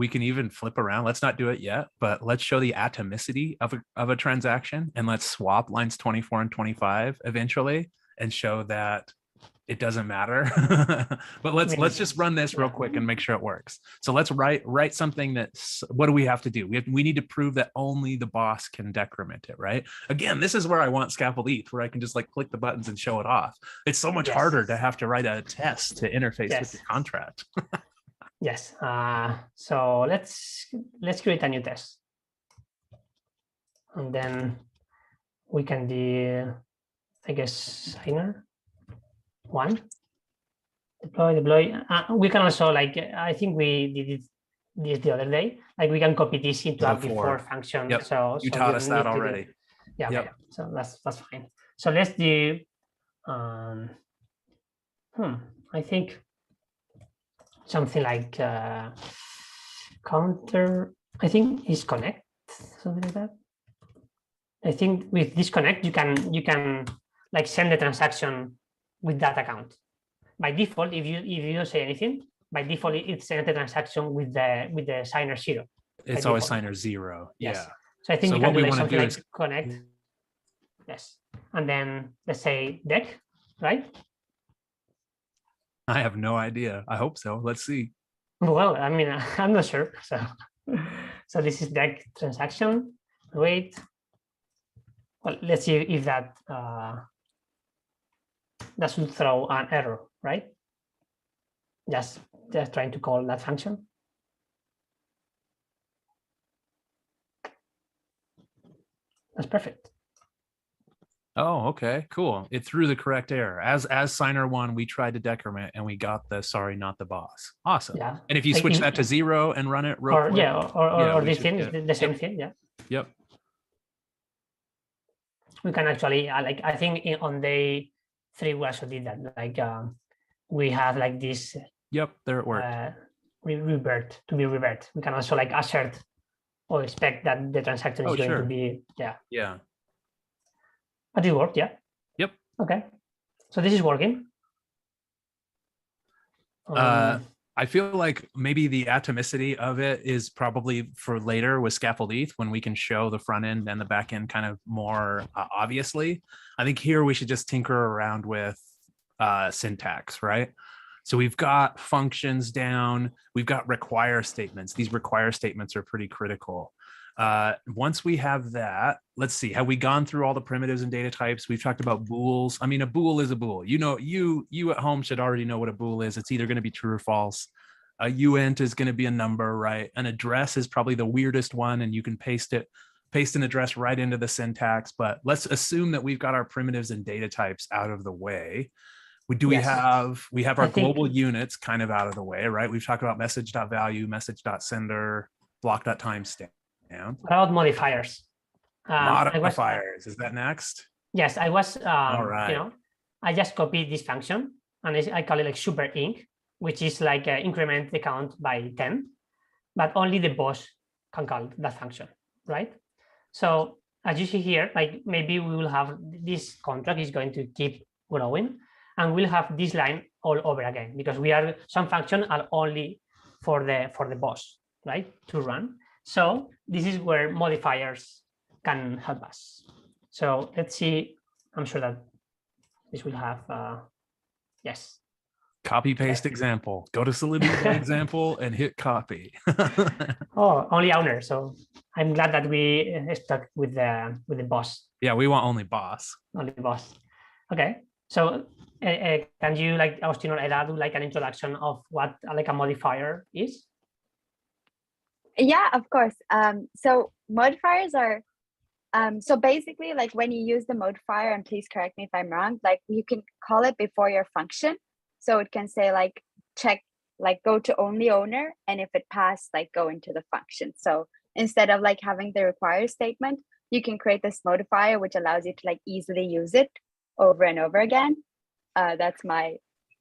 can even flip around. Let's not do it yet, but let's show the atomicity of a transaction, and let's swap lines 24 and 25 eventually and show that it doesn't matter. But let's just run this real quick and make sure it works. So let's write something that's, what do we have to do? We need to prove that only the boss can decrement it, right? Again, this is where I want Scaffold-Eth, where I can just like click the buttons and show it off. It's so much harder to have to write a test to interface with the contract. Yes. So let's create a new test, and then we can do, I guess, signer one, deploy. We can also, like, I think we did this the other day. Like we can copy this into a before function. Yep. So you taught us that already. Yeah. Yep. Okay. So that's fine. So let's do. I think something like counter. I think is connect, something like that. I think with this connect you can like send the transaction with that account. By default, if you don't say anything, by default it sends the transaction with the signer 0. It's always signer 0. Yes. Yeah. So I think you can do like something like connect. Yes. And then let's say deck, right? I have no idea. I hope so. Let's see. Well, I mean, I'm not sure. So this is deck transaction. Wait. Well, let's see if that should throw an error, right? Just trying to call that function. That's perfect. Oh, okay, cool. It threw the correct error. As signer 1, we tried to decrement and we got the sorry, not the boss. Awesome. Yeah. And if you switch that to 0 and run it real quick. Yeah, or this thing is the same thing. Yeah. Yep. We can actually like, I think on day 3 we also did that. Like we have like this. Yep, there it worked. Revert to be revert. We can also like assert or expect that the transaction is going to be Yeah. But it worked, yeah. Yep. Okay. So this is working. I feel like maybe the atomicity of it is probably for later with Scaffold-Eth, when we can show the front end and the back end kind of more obviously. I think here we should just tinker around with syntax, right? So we've got functions down, we've got require statements. These require statements are pretty critical. Once we have that, let's see, have we gone through all the primitives and data types? We've talked about bools. I mean, a bool is a bool. You know, you at home should already know what a bool is. It's either going to be true or false. A uint is going to be a number, right? An address is probably the weirdest one, and you can paste an address right into the syntax. But let's assume that we've got our primitives and data types out of the way. We have our global units kind of out of the way, right? We've talked about message.value, message.sender, block.timestamp. What about modifiers? Modifiers, is that next? Yes, I was, all right. I just copied this function and I call it like super inc, which is like increment the count by 10, but only the boss can call that function, right? So as you see here, like maybe we will have this contract is going to keep growing, and we'll have this line all over again because some functions are only for the boss, right, to run. So this is where modifiers can help us. So let's see. I'm sure that this will have yes. Copy paste example. Go to Solidity example and hit copy. Oh, only owner. So I'm glad that we stuck with the boss. Yeah, we want only boss. Only boss. Okay. So can you, like, Austin or Eda, do like an introduction of what like a modifier is? Yeah, of course. So modifiers are so basically, like when you use the modifier, and please correct me if I'm wrong, like you can call it before your function. So it can say like check, like go to only owner, and if it passed, like go into the function. So instead of like having the require statement, you can create this modifier, which allows you to like easily use it over and over again. That's my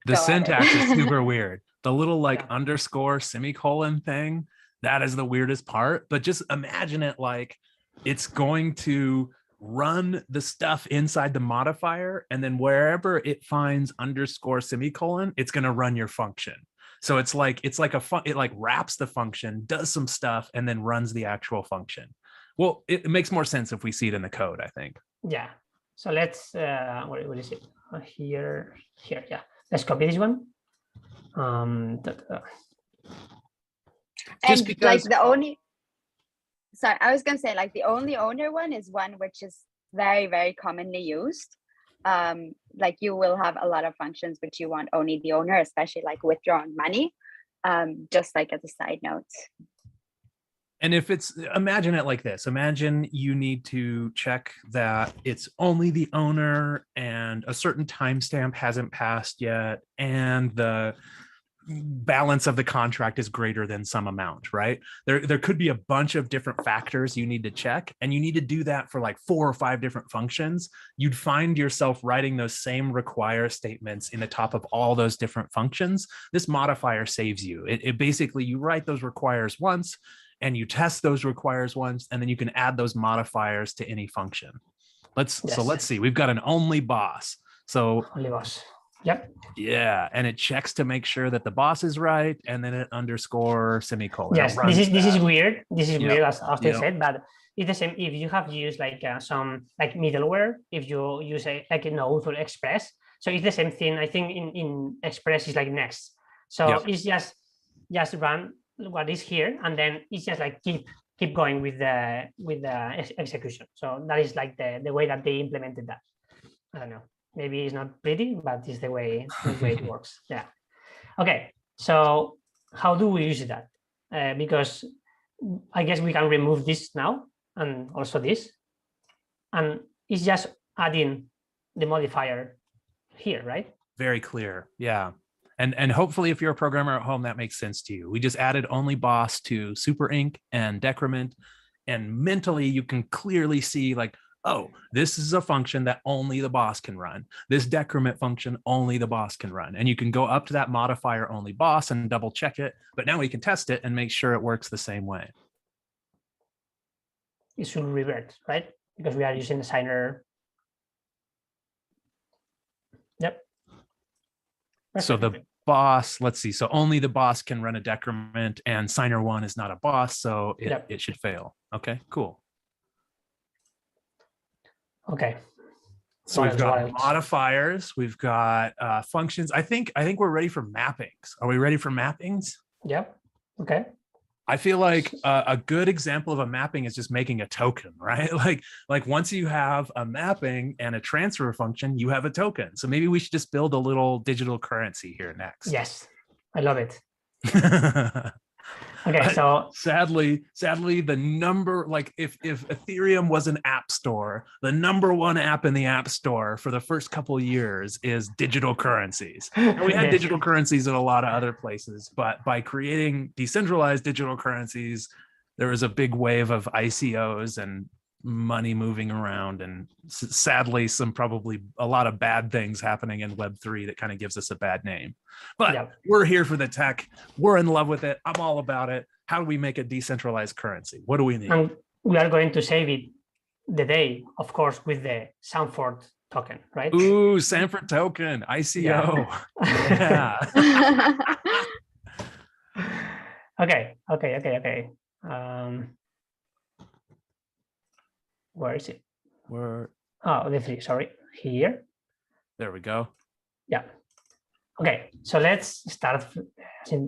the syntax is super weird. The little like underscore semicolon thing, that is the weirdest part. But just imagine it like it's going to run the stuff inside the modifier, and then wherever it finds underscore semicolon, it's going to run your function. So it's like it like wraps the function, does some stuff, and then runs the actual function. Well, it makes more sense if we see it in the code, I think. Yeah. So let's what is it? Here. Yeah. Let's copy this one. Just because, like, the only, sorry, I was gonna say like the only owner one is one which is very, very commonly used. Like you will have a lot of functions which you want only the owner, especially like withdrawn money. Just like as a side note. And if it's, imagine it like this, imagine you need to check that it's only the owner and a certain timestamp hasn't passed yet, and the balance of the contract is greater than some amount, right? There could be a bunch of different factors you need to check, and you need to do that for like 4 or 5 different functions. You'd find yourself writing those same require statements in the top of all those different functions. This modifier saves you. It basically, you write those requires once, and you test those requires once, and then you can add those modifiers to any function. So let's see, we've got an only boss. So only boss. Yep. Yeah, and it checks to make sure that the boss is right, and then it underscore semicolon. Yes, this is weird. This is weird, as Austin said, but it's the same if you have used like some like middleware. If you use like a Node or Express, so it's the same thing. I think in Express is like next. So it's just run what is here, and then it's just like keep going with the execution. So that is like the way that they implemented that. I don't know. Maybe it's not pretty, but it's the way it works. Yeah. Okay. So how do we use that? Because I guess we can remove this now, and also this, and it's just adding the modifier here, right? Very clear. Yeah. And hopefully if you're a programmer at home, that makes sense to you. We just added only boss to super inc and decrement, and mentally you can clearly see like, oh, this is a function that only the boss can run. This decrement function, only the boss can run. And you can go up to that modifier only boss and double check it. But now we can test it and make sure it works the same way. It should revert, right? Because we are using the signer. Yep. So the boss, let's see. So only the boss can run a decrement, and signer 1 is not a boss. So it should fail. Okay, cool. Okay. So we've got modifiers, we've got functions. I think we're ready for mappings. Are we ready for mappings? Yep. Okay. I feel like a good example of a mapping is just making a token, right? Like once you have a mapping and a transfer function, you have a token. So maybe we should just build a little digital currency here next. Yes, I love it. Okay, so sadly, the number, like if Ethereum was an app store, the #1 app in the app store for the first couple of years is digital currencies. And we had digital currencies in a lot of other places, but by creating decentralized digital currencies, there was a big wave of ICOs and money moving around, and sadly probably a lot of bad things happening in Web3 that kind of gives us a bad name. But we're here for the tech. We're in love with it. I'm all about it. How do we make a decentralized currency? What do we need? And we are going to save it the day, of course, with the Sanford token, right? Ooh, Sanford token, ICO. Yeah. Okay. Where is it? The 3, sorry, here. There we go. Yeah. Okay, so let's start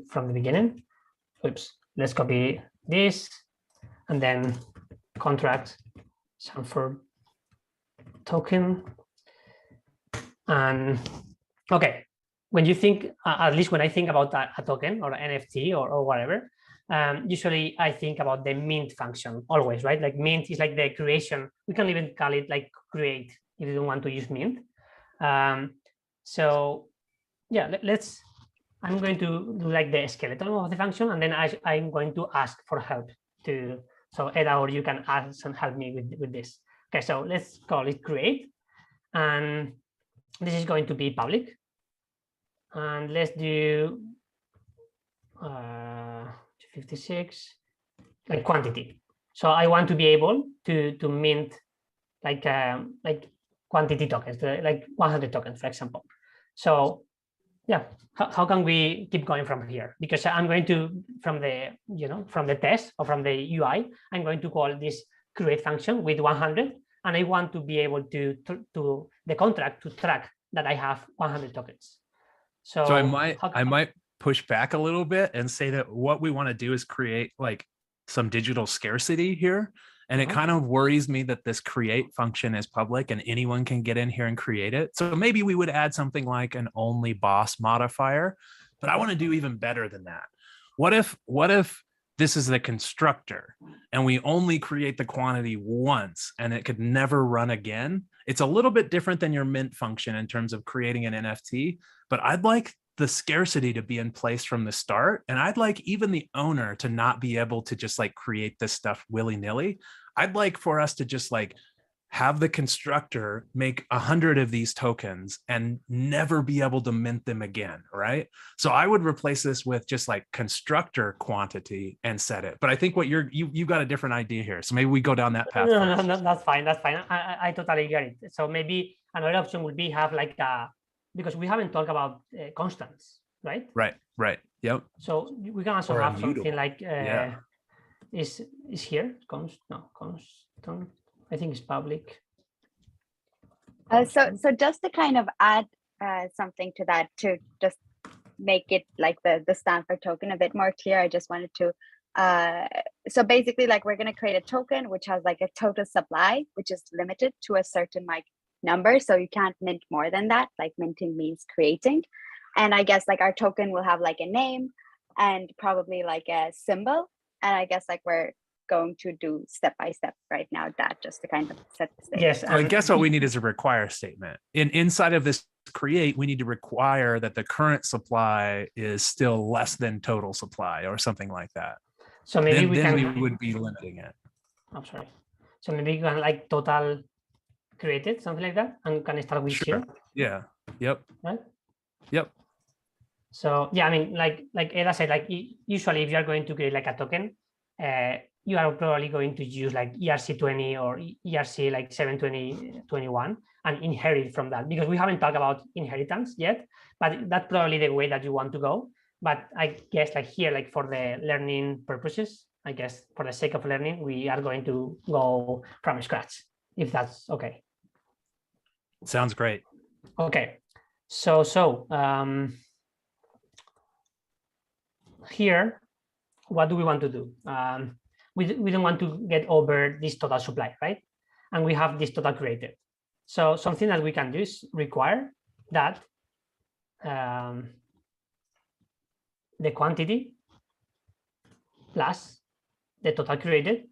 from the beginning. Oops, let's copy this and then contract Sanford token. And okay, when you think, at least when I think about a token or an NFT or whatever, usually I think about the mint function always, right? Like mint is like the creation. We can even call it like create if you don't want to use mint. So yeah, I'm going to do like the skeleton of the function, and then I'm going to ask for help so Eda, or you can ask and help me with this. Okay, so let's call it create, and this is going to be public. And let's do 56, like quantity. So I want to be able to mint like quantity tokens, like 100 tokens, for example. So yeah, how can we keep going from here? Because I'm going to, from the test or from the UI, I'm going to call this create function with 100, and I want to be able to the contract to track that I have 100 tokens. So I might push back a little bit and say that what we want to do is create like some digital scarcity here. And it kind of worries me that this create function is public and anyone can get in here and create it. So maybe we would add something like an only boss modifier, but I want to do even better than that. What if this is the constructor and we only create the quantity once and it could never run again? It's a little bit different than your mint function in terms of creating an NFT, but I'd like the scarcity to be in place from the start. And I'd like even the owner to not be able to just like create this stuff willy-nilly. I'd like for us to just like have the constructor make 100 of these tokens and never be able to mint them again, right? So I would replace this with just like constructor quantity and set it. But I think what you got a different idea here. So maybe we go down that path. No, that's fine. That's fine. I totally get it. So maybe another option would be have like because we haven't talked about constants, right? Right. Yep. So we can also have something like is here constant. I think it's public. So just to kind of add something to that, to just make it like the Stanford token a bit more clear, I just wanted to so basically like we're going to create a token which has like a total supply which is limited to a certain like number, so you can't mint more than that. Like minting means creating, and I guess like our token will have like a name and probably like a symbol, and I guess like we're going to do step by step right now that just to kind of set the stage. Yes, I guess what we need is a require statement. Inside of this create, we need to require that the current supply is still less than total supply or something like that. So maybe we would be limiting it. I'm sorry. So maybe you can like total created, something like that, and can start with here. Yeah. Yep. Right. Yep. So yeah, I mean, like Eda said, like usually if you are going to create like a token, you are probably going to use like ERC20 or ERC like 72021 and inherit from that, because we haven't talked about inheritance yet, but that's probably the way that you want to go. But I guess like here, like for the learning purposes, I guess for the sake of learning, we are going to go from scratch, if that's okay. Sounds great. Okay, so here, what do we want to do? We don't want to get over this total supply, right? And we have this total created. So something that we can do is require that the quantity plus the total created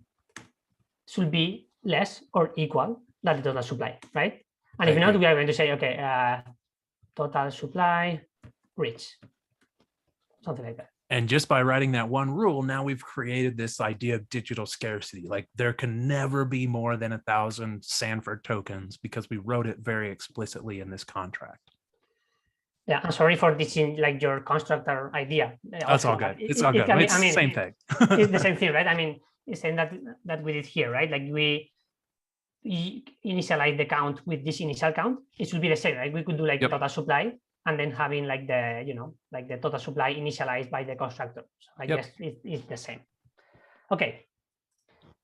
should be less or equal than the total supply, right? And if not, we are going to say, okay, total supply reach, something like that. And just by writing that one rule, now we've created this idea of digital scarcity. Like there can never be more than 1,000 Sanford tokens because we wrote it very explicitly in this contract. Yeah, I'm sorry for teaching like your constructor idea. That's all good. It's all good. It's the same thing. It's the same thing, right? I mean, it's saying that we did here, right? Like we initialize the count with this initial count. It should be the same, right? We could do like total supply, and then having like the, like the total supply initialized by the constructor. So I guess it's the same. Okay.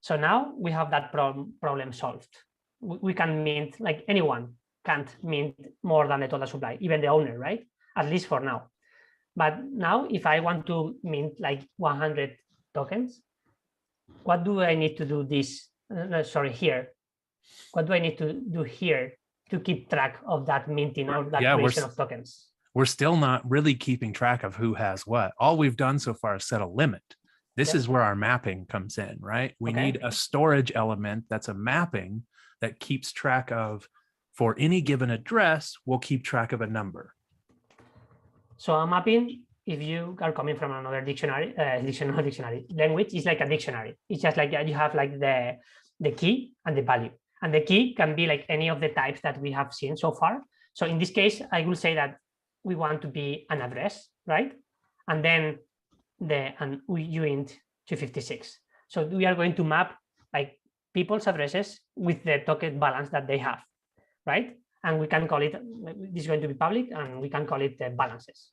So now we have that problem solved. We can mint, like anyone can't mint more than the total supply, even the owner, right? at least for now. But now if I want to mint like 100 tokens, what do I need to do this? Here. What do I need to do here to keep track of that minting or that creation of tokens? We're still not really keeping track of who has what. All we've done so far is set a limit. This is where our mapping comes in, right? We need a storage element that's a mapping that keeps track of, for any given address, we'll keep track of a number. So a mapping, if you are coming from another dictionary language, is like a dictionary. It's just like you have like the key and the value. And the key can be like any of the types that we have seen so far. So in this case, I will say that we want to be an address, right? And then an uint 256. So we are going to map like people's addresses with the token balance that they have, right? And we can call it, this is going to be public, and we can call it balances,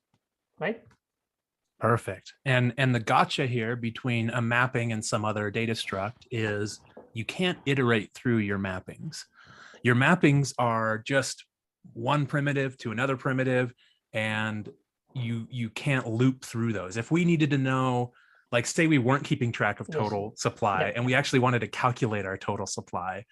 right? Perfect. And the gotcha here between a mapping and some other data struct is you can't iterate through your mappings. Your mappings are just one primitive to another primitive, and you can't loop through those. If we needed to know, like say we weren't keeping track of total supply and we actually wanted to calculate our total supply,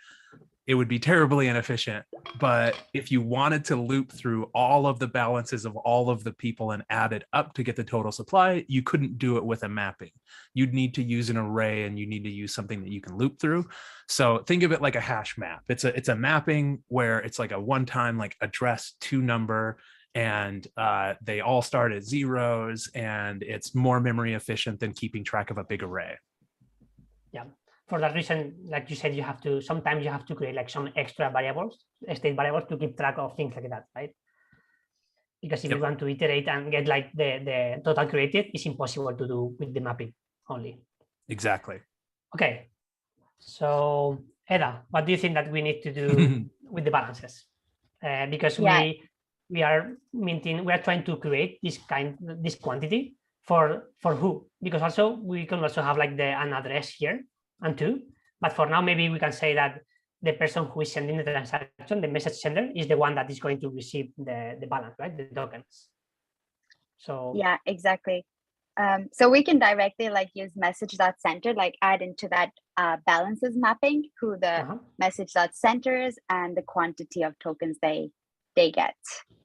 it would be terribly inefficient. But if you wanted to loop through all of the balances of all of the people and add it up to get the total supply, you couldn't do it with a mapping. You'd need to use an array, and you need to use something that you can loop through. So think of it like a hash map. It's a mapping where it's like a one-time like address to number, and they all start at zeros, and it's more memory efficient than keeping track of a big array. Yeah. For that reason, like you said, sometimes you have to create like some extra variables, state variables, to keep track of things like that, right? Because if you want to iterate and get like the total created, it's impossible to do with the mapping only. Exactly. Okay. So Eda, what do you think that we need to do with the balances? Because we are trying to create this quantity for who? Because also we can also have like an address here and two, but for now maybe we can say that the person who is sending the transaction, the message sender, is the one that is going to receive the balance, right? The tokens. So yeah, exactly. So we can directly like use message.center, like add into that balances mapping who the message.center is, and the quantity of tokens they get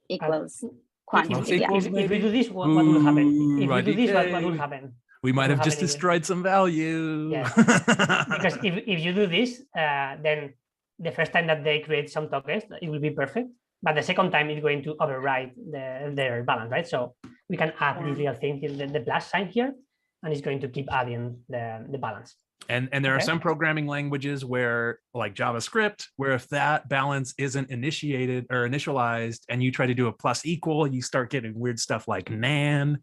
equals quantity. If we do this, what will happen? If we do this, what will happen? We might have just destroyed some value. Yes. Because if you do this, then the first time that they create some tokens, it will be perfect. But the second time, it's going to override their balance, right? So we can add this little thing, the plus sign here, and it's going to keep adding the balance. And there are some programming languages where, like JavaScript, where if that balance isn't initiated or initialized and you try to do a plus equal, you start getting weird stuff like nan.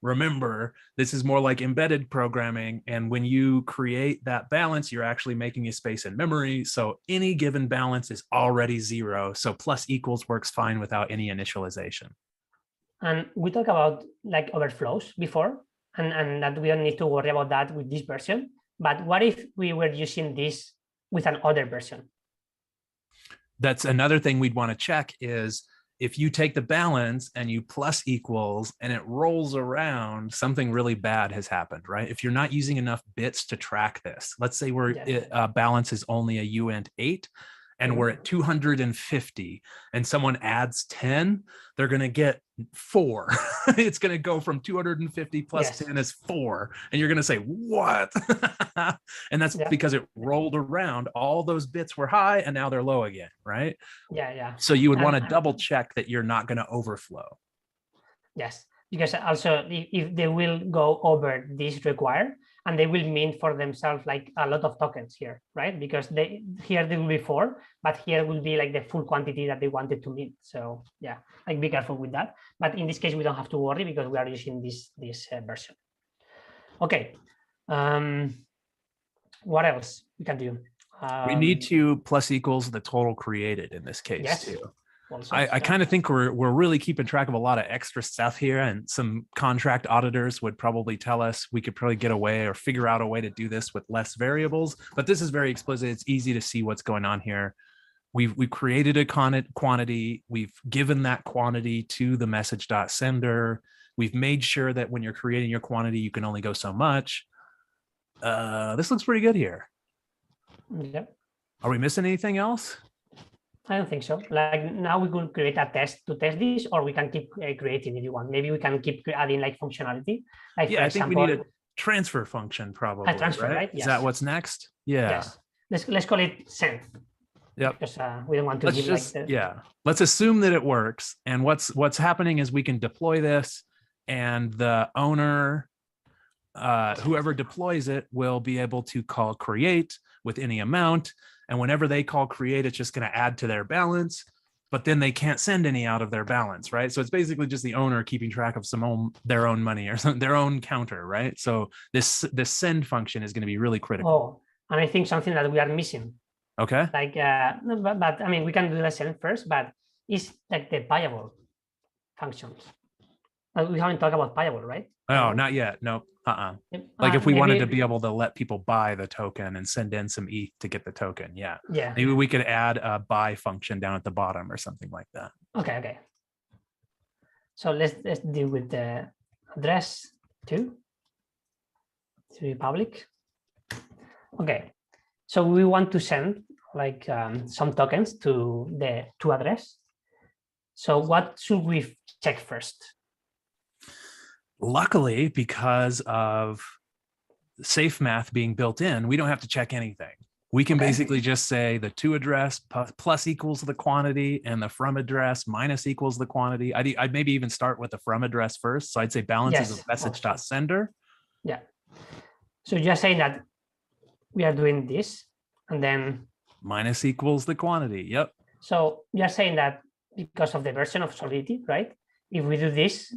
Remember, this is more like embedded programming. And when you create that balance, you're actually making a space in memory. So any given balance is already zero. So plus equals works fine without any initialization. And we talked about like overflows before, and that we don't need to worry about that with this version. But what if we were using this with another version? That's another thing we'd want to check is if you take the balance and you plus equals and it rolls around, something really bad has happened, right? If you're not using enough bits to track this, let's say balance is only a uint 8 and we're at 250 and someone adds 10, they're going to get 4. It's going to go from 250 plus 10 is 4. And you're going to say, what? And that's because it rolled around. All those bits were high and now they're low again, right? Yeah. So you would want to double check that you're not going to overflow. Yes, because also if they will go over this required, and they will mint for themselves like a lot of tokens here, right? Because here there will be 4, but here will be like the full quantity that they wanted to mint. So yeah, like be careful with that. But in this case, we don't have to worry because we are using this version. Okay. What else we can do? We need to plus equals the total created in this case too. Also, I kind of think we're really keeping track of a lot of extra stuff here, and some contract auditors would probably tell us we could probably get away or figure out a way to do this with less variables, but this is very explicit. It's easy to see what's going on here. we've created a quantity. We've given that quantity to the message.sender. We've made sure that when you're creating your quantity, you can only go so much. This looks pretty good here. Yep. Are we missing anything else? I don't think so. Like now we could create a test to test this, or we can keep creating if you want. Maybe we can keep adding like functionality. Like yeah, for I example, think we need a transfer function probably. A transfer, right? Is that what's next? Yeah. Yes. Let's call it send. Yep. Because we don't want to give like the... Let's assume that it works. And what's happening is we can deploy this, and the owner, whoever deploys it, will be able to call create with any amount. And whenever they call create, it's just going to add to their balance, but then they can't send any out of their balance, right? So it's basically just the owner keeping track of their own money or their own counter, right? So this send function is going to be really critical. Oh, and I think something that we are missing. Okay. Like, but I mean, we can do the send first, but it's like the payable functions. We haven't talked about payable, right? Oh, not yet. No. Like if we wanted to be able to let people buy the token and send in some ETH to get the token. Yeah. Maybe we could add a buy function down at the bottom or something like that. Okay. So let's deal with the address to be public. Okay. So we want to send like some tokens to the to address. So what should we check first? Luckily, because of safe math being built in, we don't have to check anything. We can basically just say the to address plus equals the quantity and the from address minus equals the quantity. I'd maybe even start with the from address first. So I'd say balances of message.sender. Yeah. So you're saying that we are doing this and then minus equals the quantity. Yep. So you're saying that because of the version of Solidity, right? If we do this,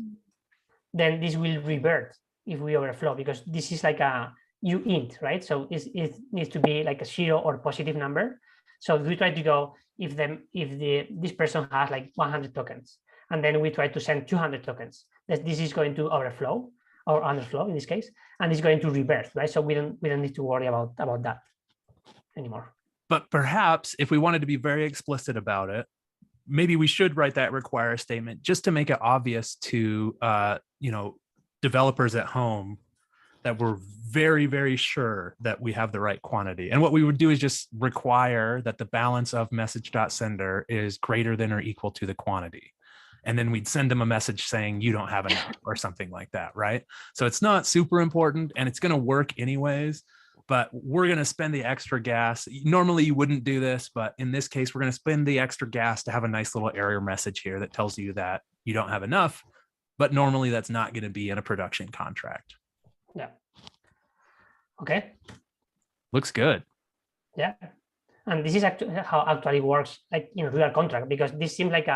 then this will revert if we overflow, because this is like a uint, right? So it needs to be like a 0 or positive number. So if we try to go, if this person has like 100 tokens, and then we try to send 200 tokens, this is going to overflow or underflow in this case, and it's going to revert, right? So we don't need to worry about that anymore. But perhaps if we wanted to be very explicit about it, maybe we should write that require statement just to make it obvious to developers at home that we're very, very sure that we have the right quantity. And what we would do is just require that the balance of message.sender is greater than or equal to the quantity. And then we'd send them a message saying you don't have enough or something like that, right? So it's not super important and it's going to work anyways, but we're going to spend the extra gas. Normally you wouldn't do this, but in this case, we're going to spend the extra gas to have a nice little error message here that tells you that you don't have enough, but normally that's not going to be in a production contract. Yeah. Okay. Looks good. Yeah. And this is actually how actually works like in real contract, because this seems like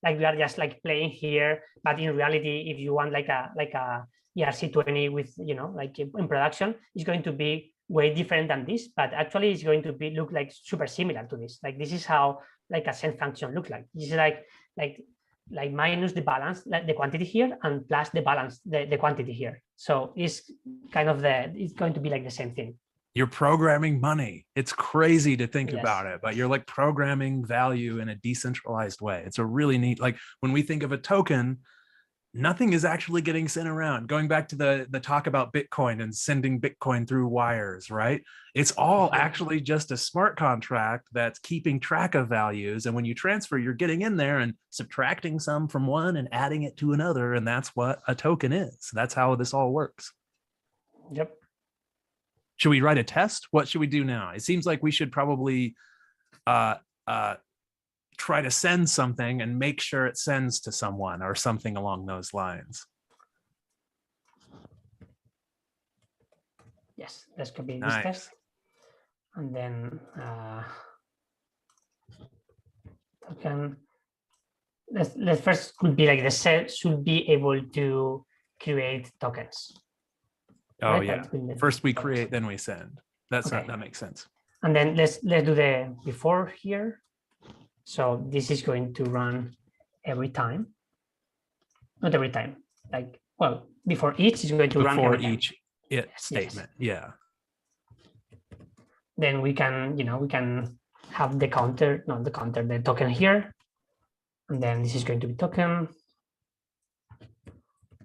we are just like playing here, but in reality, if you want like a ERC20 with, like in production, it's going to be way different than this, but actually it's going to look like super similar to this. Like this is how like a send function looks like. This is like minus the balance, like the quantity here, and plus the balance, the quantity here. So it's kind of it's going to be like the same thing. You're programming money. It's crazy to think about it, but you're like programming value in a decentralized way. It's a really neat, like when we think of a token, nothing is actually getting sent around. Going back to the talk about Bitcoin and sending Bitcoin through wires, right? It's all actually just a smart contract that's keeping track of values. And when you transfer, you're getting in there and subtracting some from one and adding it to another. And that's what a token is. That's how this all works. Yep. Should we write a test? What should we do now? It seems like we should probably try to send something and make sure it sends to someone or something along those lines. Yes, this could be this test. And then let's first could be like the set should be able to create tokens. Oh, right? Yeah. First we create, then we send. That makes sense. And then let's do the before here. So this is going to run every time. Not every time. Like, well, before each is going to run every time. Each it statement. Yes. Yeah. Then we can have the counter, not the counter, the token here. And then this is going to be token.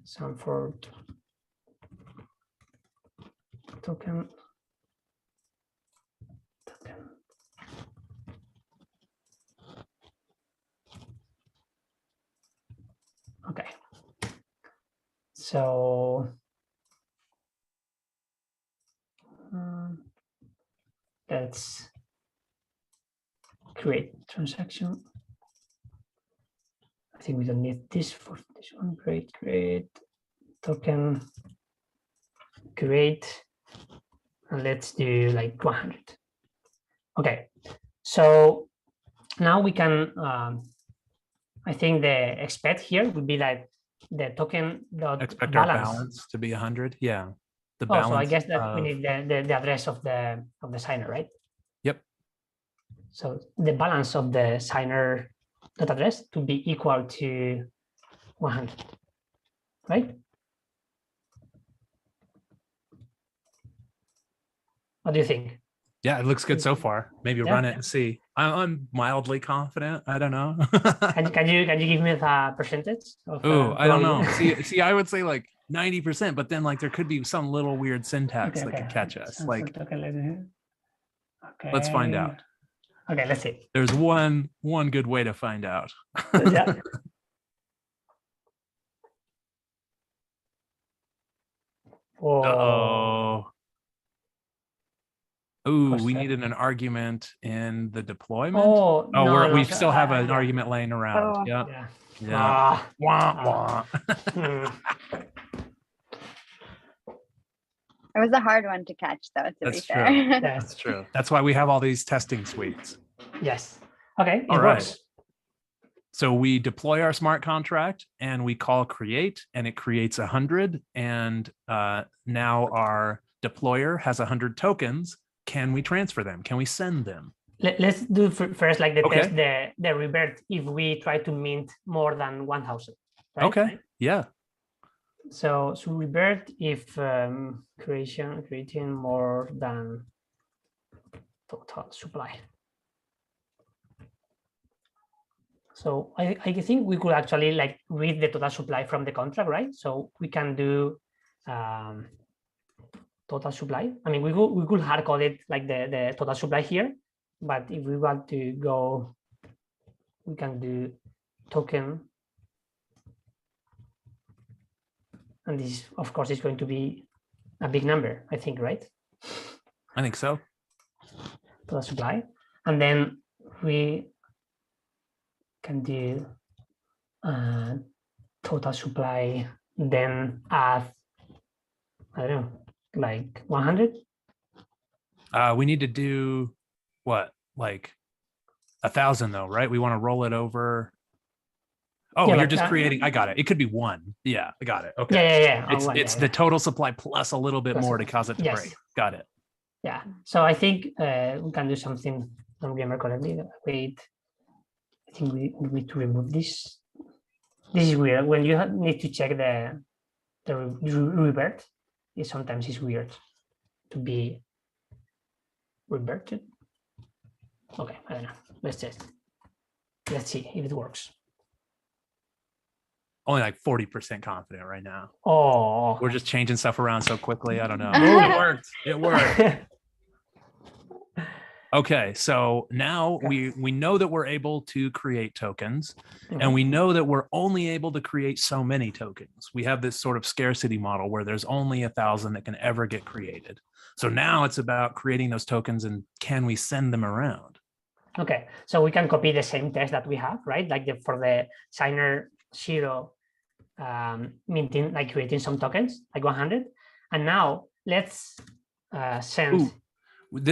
Sanford token. Okay. So let's create transaction. I think we don't need this for this one. Create token, create, and let's do like 100. Okay, so now we can, I think the expect here would be like the token dot Expect balance. our balance to be 100. Yeah. The balance. So I guess that of... we need the address of the signer, right? Yep. So the balance of the signer dot address to be equal to 100, right? What do you think? Yeah, it looks good so far. Maybe run it and see. I'm mildly confident. I don't know. can you give me the percentage? Oh, I don't know. See, I would say like 90%, but then like there could be some little weird syntax that could catch us. Like, let's find out. Okay, let's see. There's one good way to find out. Yeah. Oh. Oh, we needed an argument in the deployment. Oh, no, we still have an argument laying around. Oh. Yeah. It was a hard one to catch, though, to be fair. True. That's true. That's why we have all these testing suites. Yes. Okay. All right. So we deploy our smart contract and we call create, and it creates 100. And now our deployer has 100 tokens. Can we transfer them? Can we send them? Let's do first like the test, the revert if we try to mint more than 1,000. Right? Okay. Yeah. So revert if creating more than total supply. So I think we could actually like read the total supply from the contract, right? So we can do total supply. I mean, we could hard code it like the total supply here, but if we want to go, we can do token. And this, of course, is going to be a big number, I think, right? I think so. Total supply. And then we can do total supply, then add, I don't know, like 100. We need to do what, like 1,000 though, right? We want to roll it over. Oh, you're just creating. I got it. It could be 1. Yeah, I got it. Okay. Yeah. It's the total supply plus a little bit more to cause it to break. Got it. Yeah. So I think we can do something. I don't remember correctly. Wait. I think we need to remove this. This is weird. When you need to check the revert, sometimes it's weird to be reverted. Okay, I don't know. Let's test. Let's see if it works. Only like 40% confident right now. Oh, we're just changing stuff around so quickly. I don't know. It worked. It worked. Okay, so now we know that we're able to create tokens, and we know that we're only able to create so many tokens. We have this sort of scarcity model where there's only 1,000 that can ever get created. So now it's about creating those tokens and can we send them around? Okay, so we can copy the same test that we have, right? Like for the signer 0, minting, like creating some tokens, like 100. And now let's send. Ooh.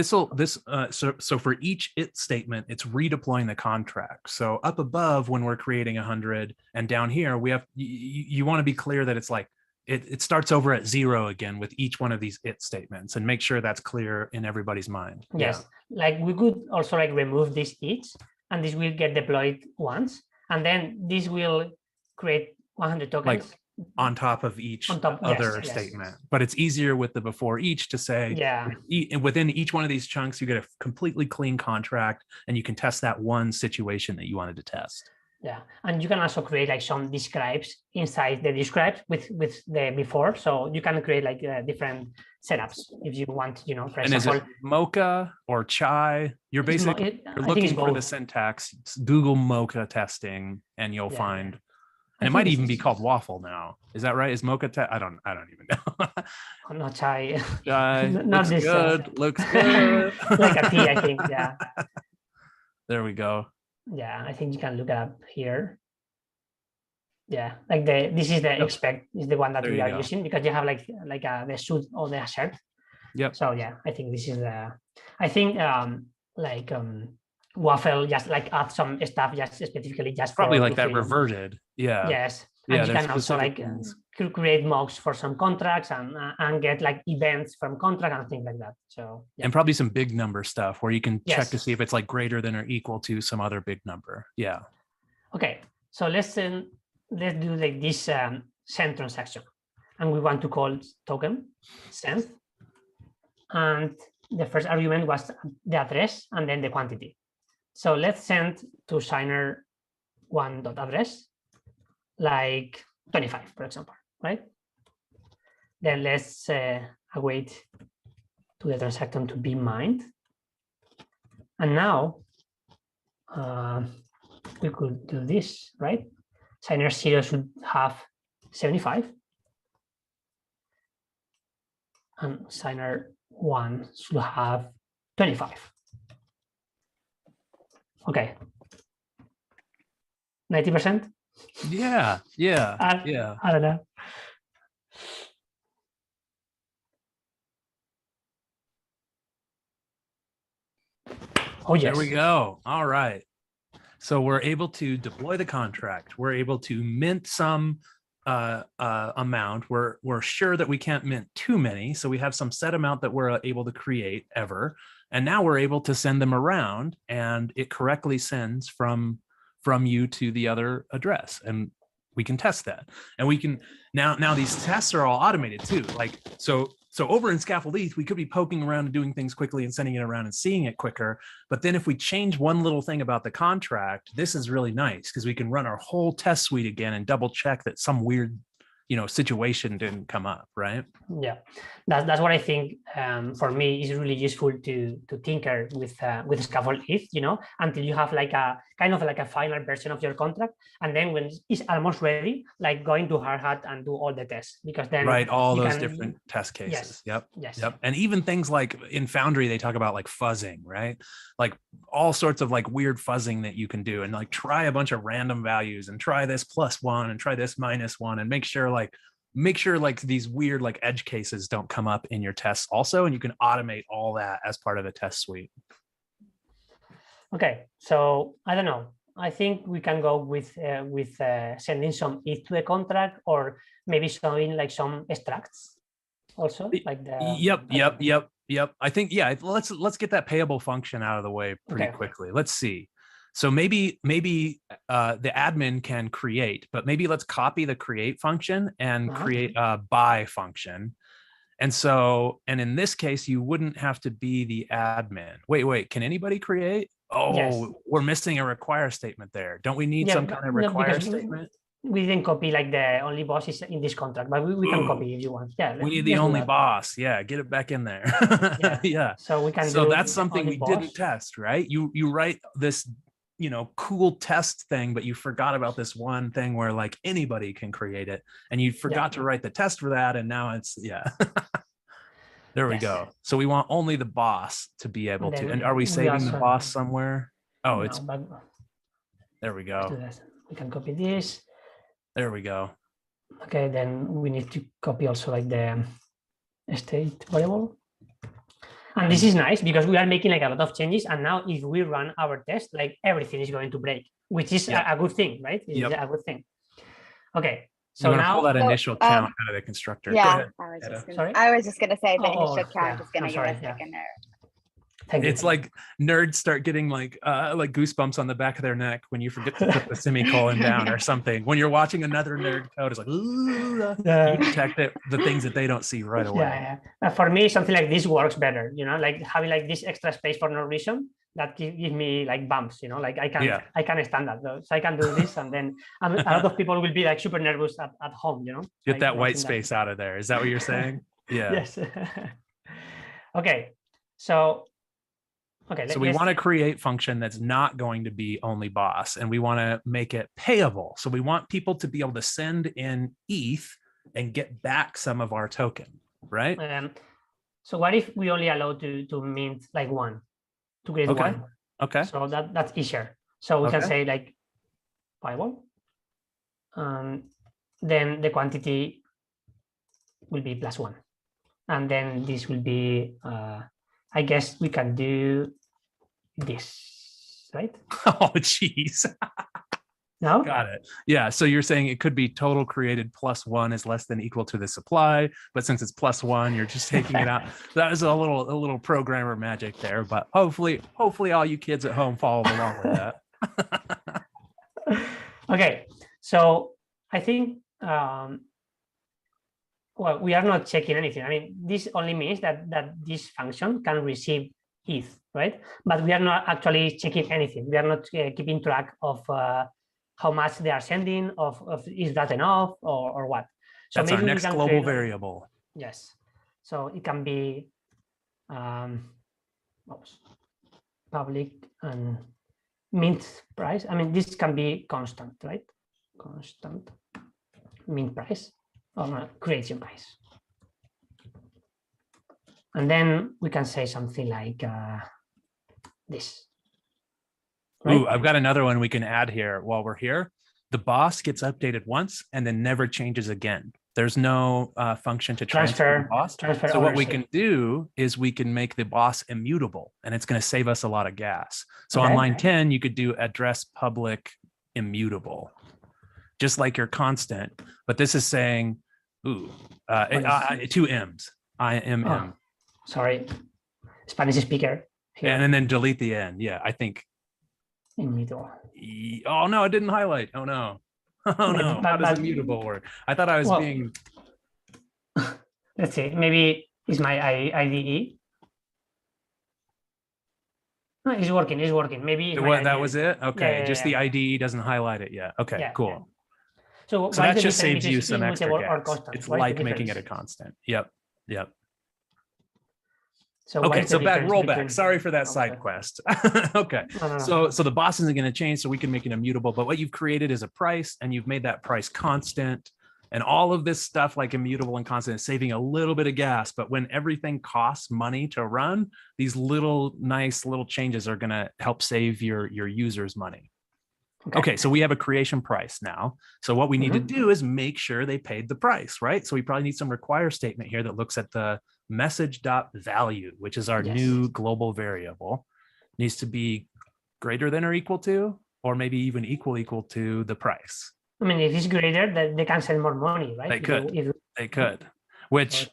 So for each it statement, it's redeploying the contract. So up above when we're creating 100, and down here we have, you want to be clear that it's like it starts over at 0 again with each one of these it statements, and make sure that's clear in everybody's mind. Yes, like we could also like remove this each, and this will get deployed once, and then this will create 100 tokens. Like on top of each other statement. But it's easier with the before each to say, within each one of these chunks, you get a completely clean contract, and you can test that one situation that you wanted to test. Yeah, and you can also create like some describes inside the describes with the before, so you can create like different setups if you want, you know. For example, is it Mocha or Chai? You're basically you're looking for the syntax. Google Mocha testing, and you'll find. And it might even be called waffle now. Is that right? Is Mocha? I don't even know. Oh, no, Chai. Chai. Not looks this. Good. Looks good. Like a tea, I think. Yeah. There we go. Yeah, I think you can look it up here. Yeah, like this is the expect is the one that we are using, because you have like the suit or the assert. Yep. So yeah, I think this is I think waffle just like add some stuff just specifically just probably like that reverted. Yeah. Yes. And you can also like create mocks for some contracts and get like events from contract and things like that. So and probably some big number stuff where you can check to see if it's like greater than or equal to some other big number. Yeah. Okay. So let's do like this send transaction, and we want to call token send, and the first argument was the address and then the quantity. So let's send to signer one.address like 25, for example, right? Then let's await to the transaction to be mined. And now we could do this, right? Signer 0 should have 75. And signer 1 should have 25. Okay. 90%? Yeah. I don't know. Oh, yes. There we go. All right. So we're able to deploy the contract. We're able to mint some amount. We're sure that we can't mint too many. So we have some set amount that we're able to create ever. And now we're able to send them around, and it correctly sends from you to the other address. And we can test that. And we can now these tests are all automated too. Like, so over in Scaffold-Eth, we could be poking around and doing things quickly and sending it around and seeing it quicker. But then if we change one little thing about the contract, this is really nice because we can run our whole test suite again and double check that some weird, situation didn't come up, right? Yeah, that's what I think. For me, is really useful to tinker with Scaffold-Eth, until you have like a kind of like a final version of your contract, and then when it's almost ready, like going to Hardhat and do all the tests, because then all those different test cases. Yes. Yep. And even things like in Foundry, they talk about like fuzzing, right? Like all sorts of like weird fuzzing that you can do, and like try a bunch of random values and try this +1 and try this -1 and make sure like these weird like edge cases don't come up in your tests also, and you can automate all that as part of the test suite. Okay, so I don't know. I think we can go with sending some ETH to a contract, or maybe showing like some structs also, like the. Yep. I think let's get that payable function out of the way pretty quickly. Let's see. So maybe the admin can create, but maybe let's copy the create function and create a buy function. And in this case, you wouldn't have to be the admin. Wait, can anybody create? Oh, yes. We're missing a require statement there. Don't we need some kind of require statement? We didn't copy like the only boss is in this contract, but we can copy if you want. Yeah, we need the only boss. Yeah, get it back in there. Yeah. So we can. So that's something we didn't test, right? You write this, cool test thing, but you forgot about this one thing where like anybody can create it, and you forgot to write the test for that, and now it's there we go. So we want only the boss to be able to. And are we saving the boss somewhere? Oh, it's there we go. We can copy this. There we go. Okay, then we need to copy also like the state variable. And this is nice because we are making like a lot of changes, and now if we run our test, like everything is going to break, which is a good thing, right? It's a good thing. Okay, so now pull that initial count out of the constructor. Yeah, I was just gonna say the initial count is gonna give us like an error. It's like nerds start getting like goosebumps on the back of their neck when you forget to put the semicolon down or something. When you're watching another nerd code, it's like, ooh, you detect it, the things that they don't see right away. For me, something like this works better, like having like this extra space for no reason, that gives me like bumps, like I can stand that. So I can do this, and then a lot of people will be like super nervous at home, Get that white space out of there. Is that what you're saying? Yeah. Yes. Okay. So we want to create function that's not going to be only boss, and we want to make it payable. So we want people to be able to send in ETH and get back some of our token, right? So what if we only allow to mint like one, to create one? Okay. So that's easier. So we can say like payable. Then the quantity will be +1. And then this will be, I guess we can do this, right? Oh, geez. No? Got it. Yeah. So you're saying it could be total created +1 is less than equal to the supply, but since it's +1, you're just taking it out. That is a little programmer magic there, but hopefully all you kids at home follow along with that. Okay. So I think, well, we are not checking anything. I mean, this only means that this function can receive ETH, right? But we are not actually checking anything. We are not keeping track of how much they are sending, of is that enough or what. So that's maybe our next global variable. Yes. So it can be public and mint price. I mean, this can be constant, right? Constant mint price. Or creation price. And then we can say something like this. Right? Ooh, I've got another one we can add here while we're here. The boss gets updated once and then never changes again. There's no function to transfer the boss. So what we can do is we can make the boss immutable, and it's going to save us a lot of gas. So on line 10, you could do address public immutable, just like your constant, but this is saying, two M's, IMM. Oh, sorry, Spanish speaker. Here. And then delete the N. Yeah, I think. Immutable. Oh no, it didn't highlight. Oh no. Oh no. How does immutable work? I thought I was being. Let's see. Maybe it's my IDE. No, it's working. It's working. Maybe that was it. Okay, just the IDE doesn't highlight it yet. Okay, cool. Yeah. So that just saves you some extra gas. It's like making it a constant. Yep. So okay, so back rollback. Sorry for that side quest. Okay, so the boss isn't going to change, so we can make it immutable. But what you've created is a price, and you've made that price constant. And all of this stuff like immutable and constant is saving a little bit of gas. But when everything costs money to run, these nice little changes are going to help save your users money. Okay, so we have a creation price now. So what we need to do is make sure they paid the price, right? So we probably need some require statement here that looks at the message.value, which is our new global variable. Needs to be greater than or equal to, or maybe even equal to the price. I mean, if it's greater, they can send more money, right? They could. Which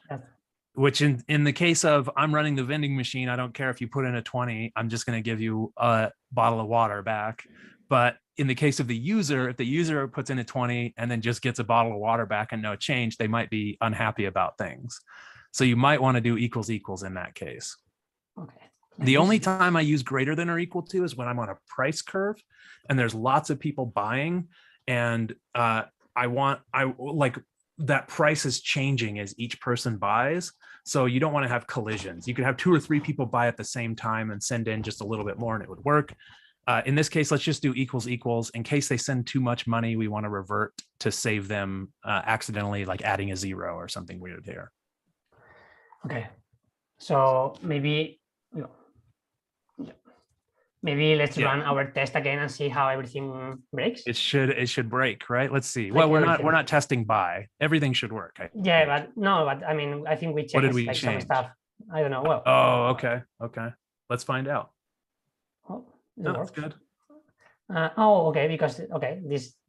in the case of I'm running the vending machine, I don't care if you put in a 20, I'm just going to give you a bottle of water back. But in the case of the user, if the user puts in a 20 and then just gets a bottle of water back and no change, they might be unhappy about things. So you might want to do equals in that case. Okay. The only time I use greater than or equal to is when I'm on a price curve and there's lots of people buying, and I like that price is changing as each person buys. So you don't want to have collisions. You could have 2 or 3 people buy at the same time and send in just a little bit more and it would work. In this case, let's just do equals. In case they send too much money, we want to revert to save them accidentally, like adding a 0 or something weird here. Okay, so maybe let's run our test again and see how everything breaks. It should break, right? Let's see. Well, we're not testing by. Everything should work. But I mean, I think we checked. What did we like change? Some stuff. I don't know. Well. Oh, okay. Let's find out. Oh, that's good. Okay, because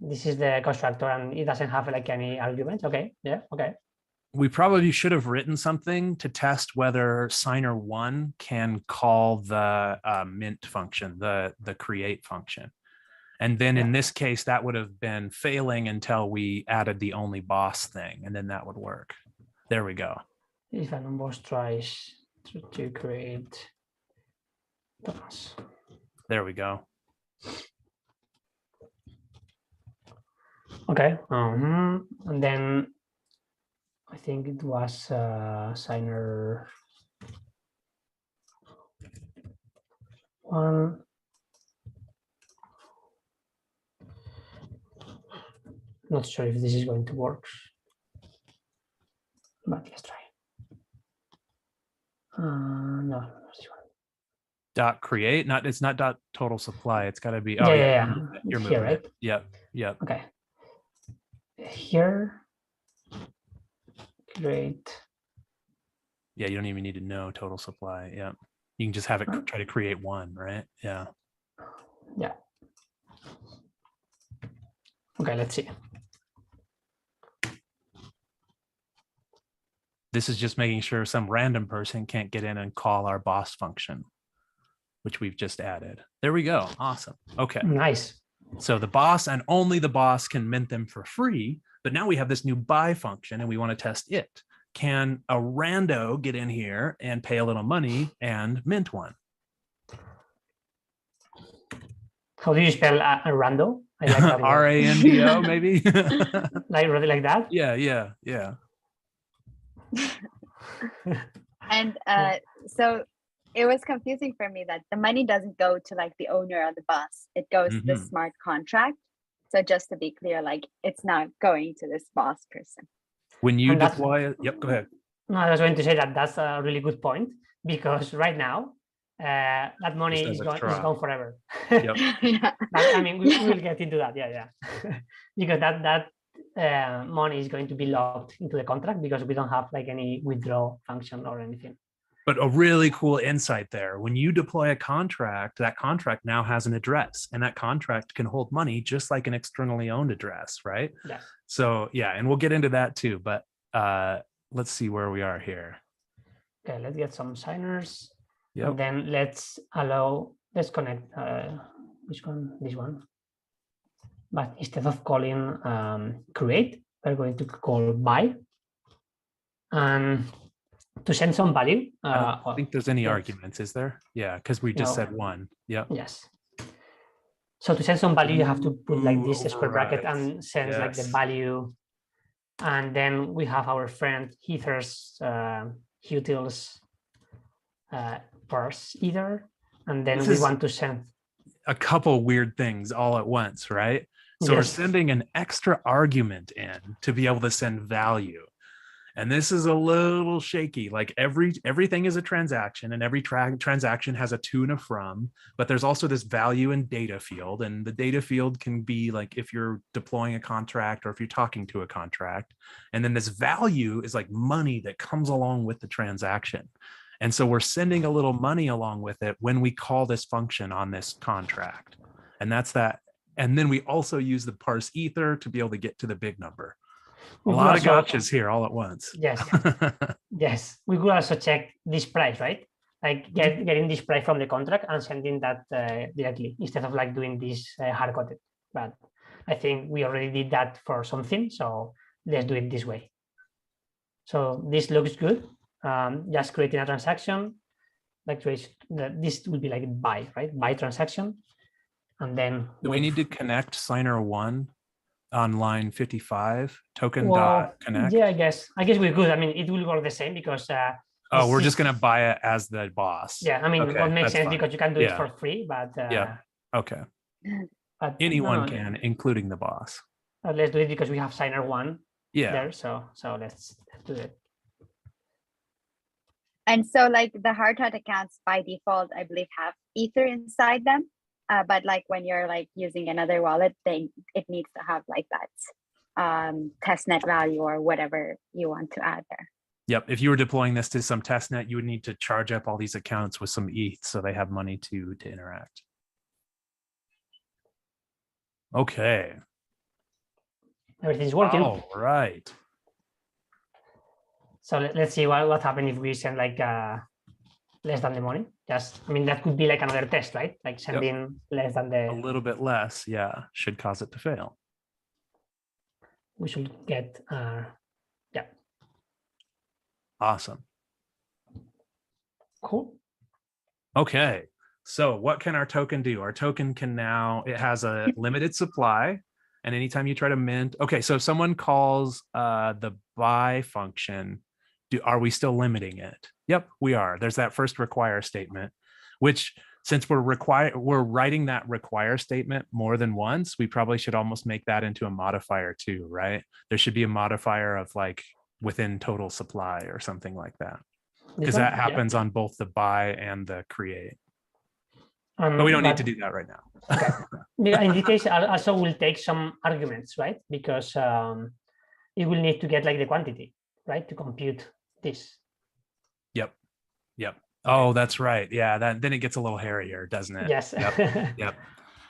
this is the constructor and it doesn't have like any arguments. Okay, we probably should have written something to test whether signer1 can call the mint function, the create function. And then in this case, that would have been failing until we added the only boss thing, and then that would work. There we go. If an boss tries to create boss. There we go. Okay. And then I think it was signer 1. Not sure if this is going to work, but let's try. No, this one. Dot create, it's not dot total supply. It's got to be. Oh yeah. You're here, moving right? It. Yep. Okay. Here, create. Yeah, you don't even need to know total supply. Yeah, you can just have it try to create one, right? Yeah. Yeah. Okay, let's see. This is just making sure some random person can't get in and call our boss function, which we've just added. There we go. Awesome. Okay. Nice. So the boss and only the boss can mint them for free, but now we have this new buy function and we want to test it. Can a rando get in here and pay a little money and mint one? How do you spell a rando? I like that R-A-N-D-O maybe? like that? Yeah. And so it was confusing for me that the money doesn't go to like the owner or the boss. It goes to the smart contract. So just to be clear, like it's not going to this boss person. When you deploy it, yep, go ahead. No, I was going to say that that's a really good point, because right now that money is gone forever. Yep. I mean, we will get into that. Yeah. Because that money is going to be locked into the contract because we don't have like any withdraw function or anything. But a really cool insight there. When you deploy a contract, that contract now has an address, and that contract can hold money just like an externally owned address, right? Yes. So yeah, and we'll get into that too. But let's see where we are here. Okay, let's get some signers. Yep. And then let's connect which one? This one. But instead of calling create, we're going to call buy. And to send some value. I don't think there's any arguments, is there? Yeah, because we just said one. Yeah. Yes. So to send some value, you have to put like this square bracket and send like the value. And then we have our friend Ether's utils parse either. And then we want to send a couple weird things all at once, right? So we're sending an extra argument in to be able to send value. And this is a little shaky. Like everything is a transaction, and every transaction has a to and a from, but there's also this value and data field. And the data field can be like if you're deploying a contract or if you're talking to a contract. And then this value is like money that comes along with the transaction. And so we're sending a little money along with it when we call this function on this contract. And that's that. And then we also use the parse ether to be able to get to the big number. A lot of gotchas here all at once. Yes. Yes. We could also check this price, right? Like getting this price from the contract and sending that directly instead of like doing this hard-coded. But I think we already did that for something. So let's do it this way. So this looks good. Just creating a transaction. Like this will be like buy, right? Buy transaction. And then do we need to connect signer 1 on line 55 token.connect? Yeah, I guess we could. I mean, it will work the same because we're just going to buy it as the boss. Yeah, I mean, it makes sense because you can do it for free, but okay. But anyone can, including the boss. Let's do it because we have signer 1 there. So let's do it. And so like the Hardhat accounts by default, I believe, have Ether inside them. But like when you're like using another wallet, it needs to have like that testnet value or whatever you want to add there. Yep. If you were deploying this to some testnet, you would need to charge up all these accounts with some ETH so they have money to interact. Okay. Everything's working. All right. So let's see what happens if we send like less than the money. Just, I mean, that could be like another test, right? Like sending less than a little bit less, yeah, should cause it to fail. We should get, yeah. Awesome. Cool. Okay, so what can our token do? Our token can now, it has a limited supply, and anytime you try to mint, okay, so if someone calls the buy function, are we still limiting it? Yep, we are. There's that first require statement, which since we're writing that require statement more than once, we probably should almost make that into a modifier too, right? There should be a modifier of like within total supply or something like that, because that happens on both the buy and the create. But we don't need to do that right now. Okay. In this case, also we'll take some arguments, right? Because it will need to get like the quantity, right, to compute this. Yep. Oh, that's right. Yeah, then it gets a little hairier, doesn't it? Yes. Yep.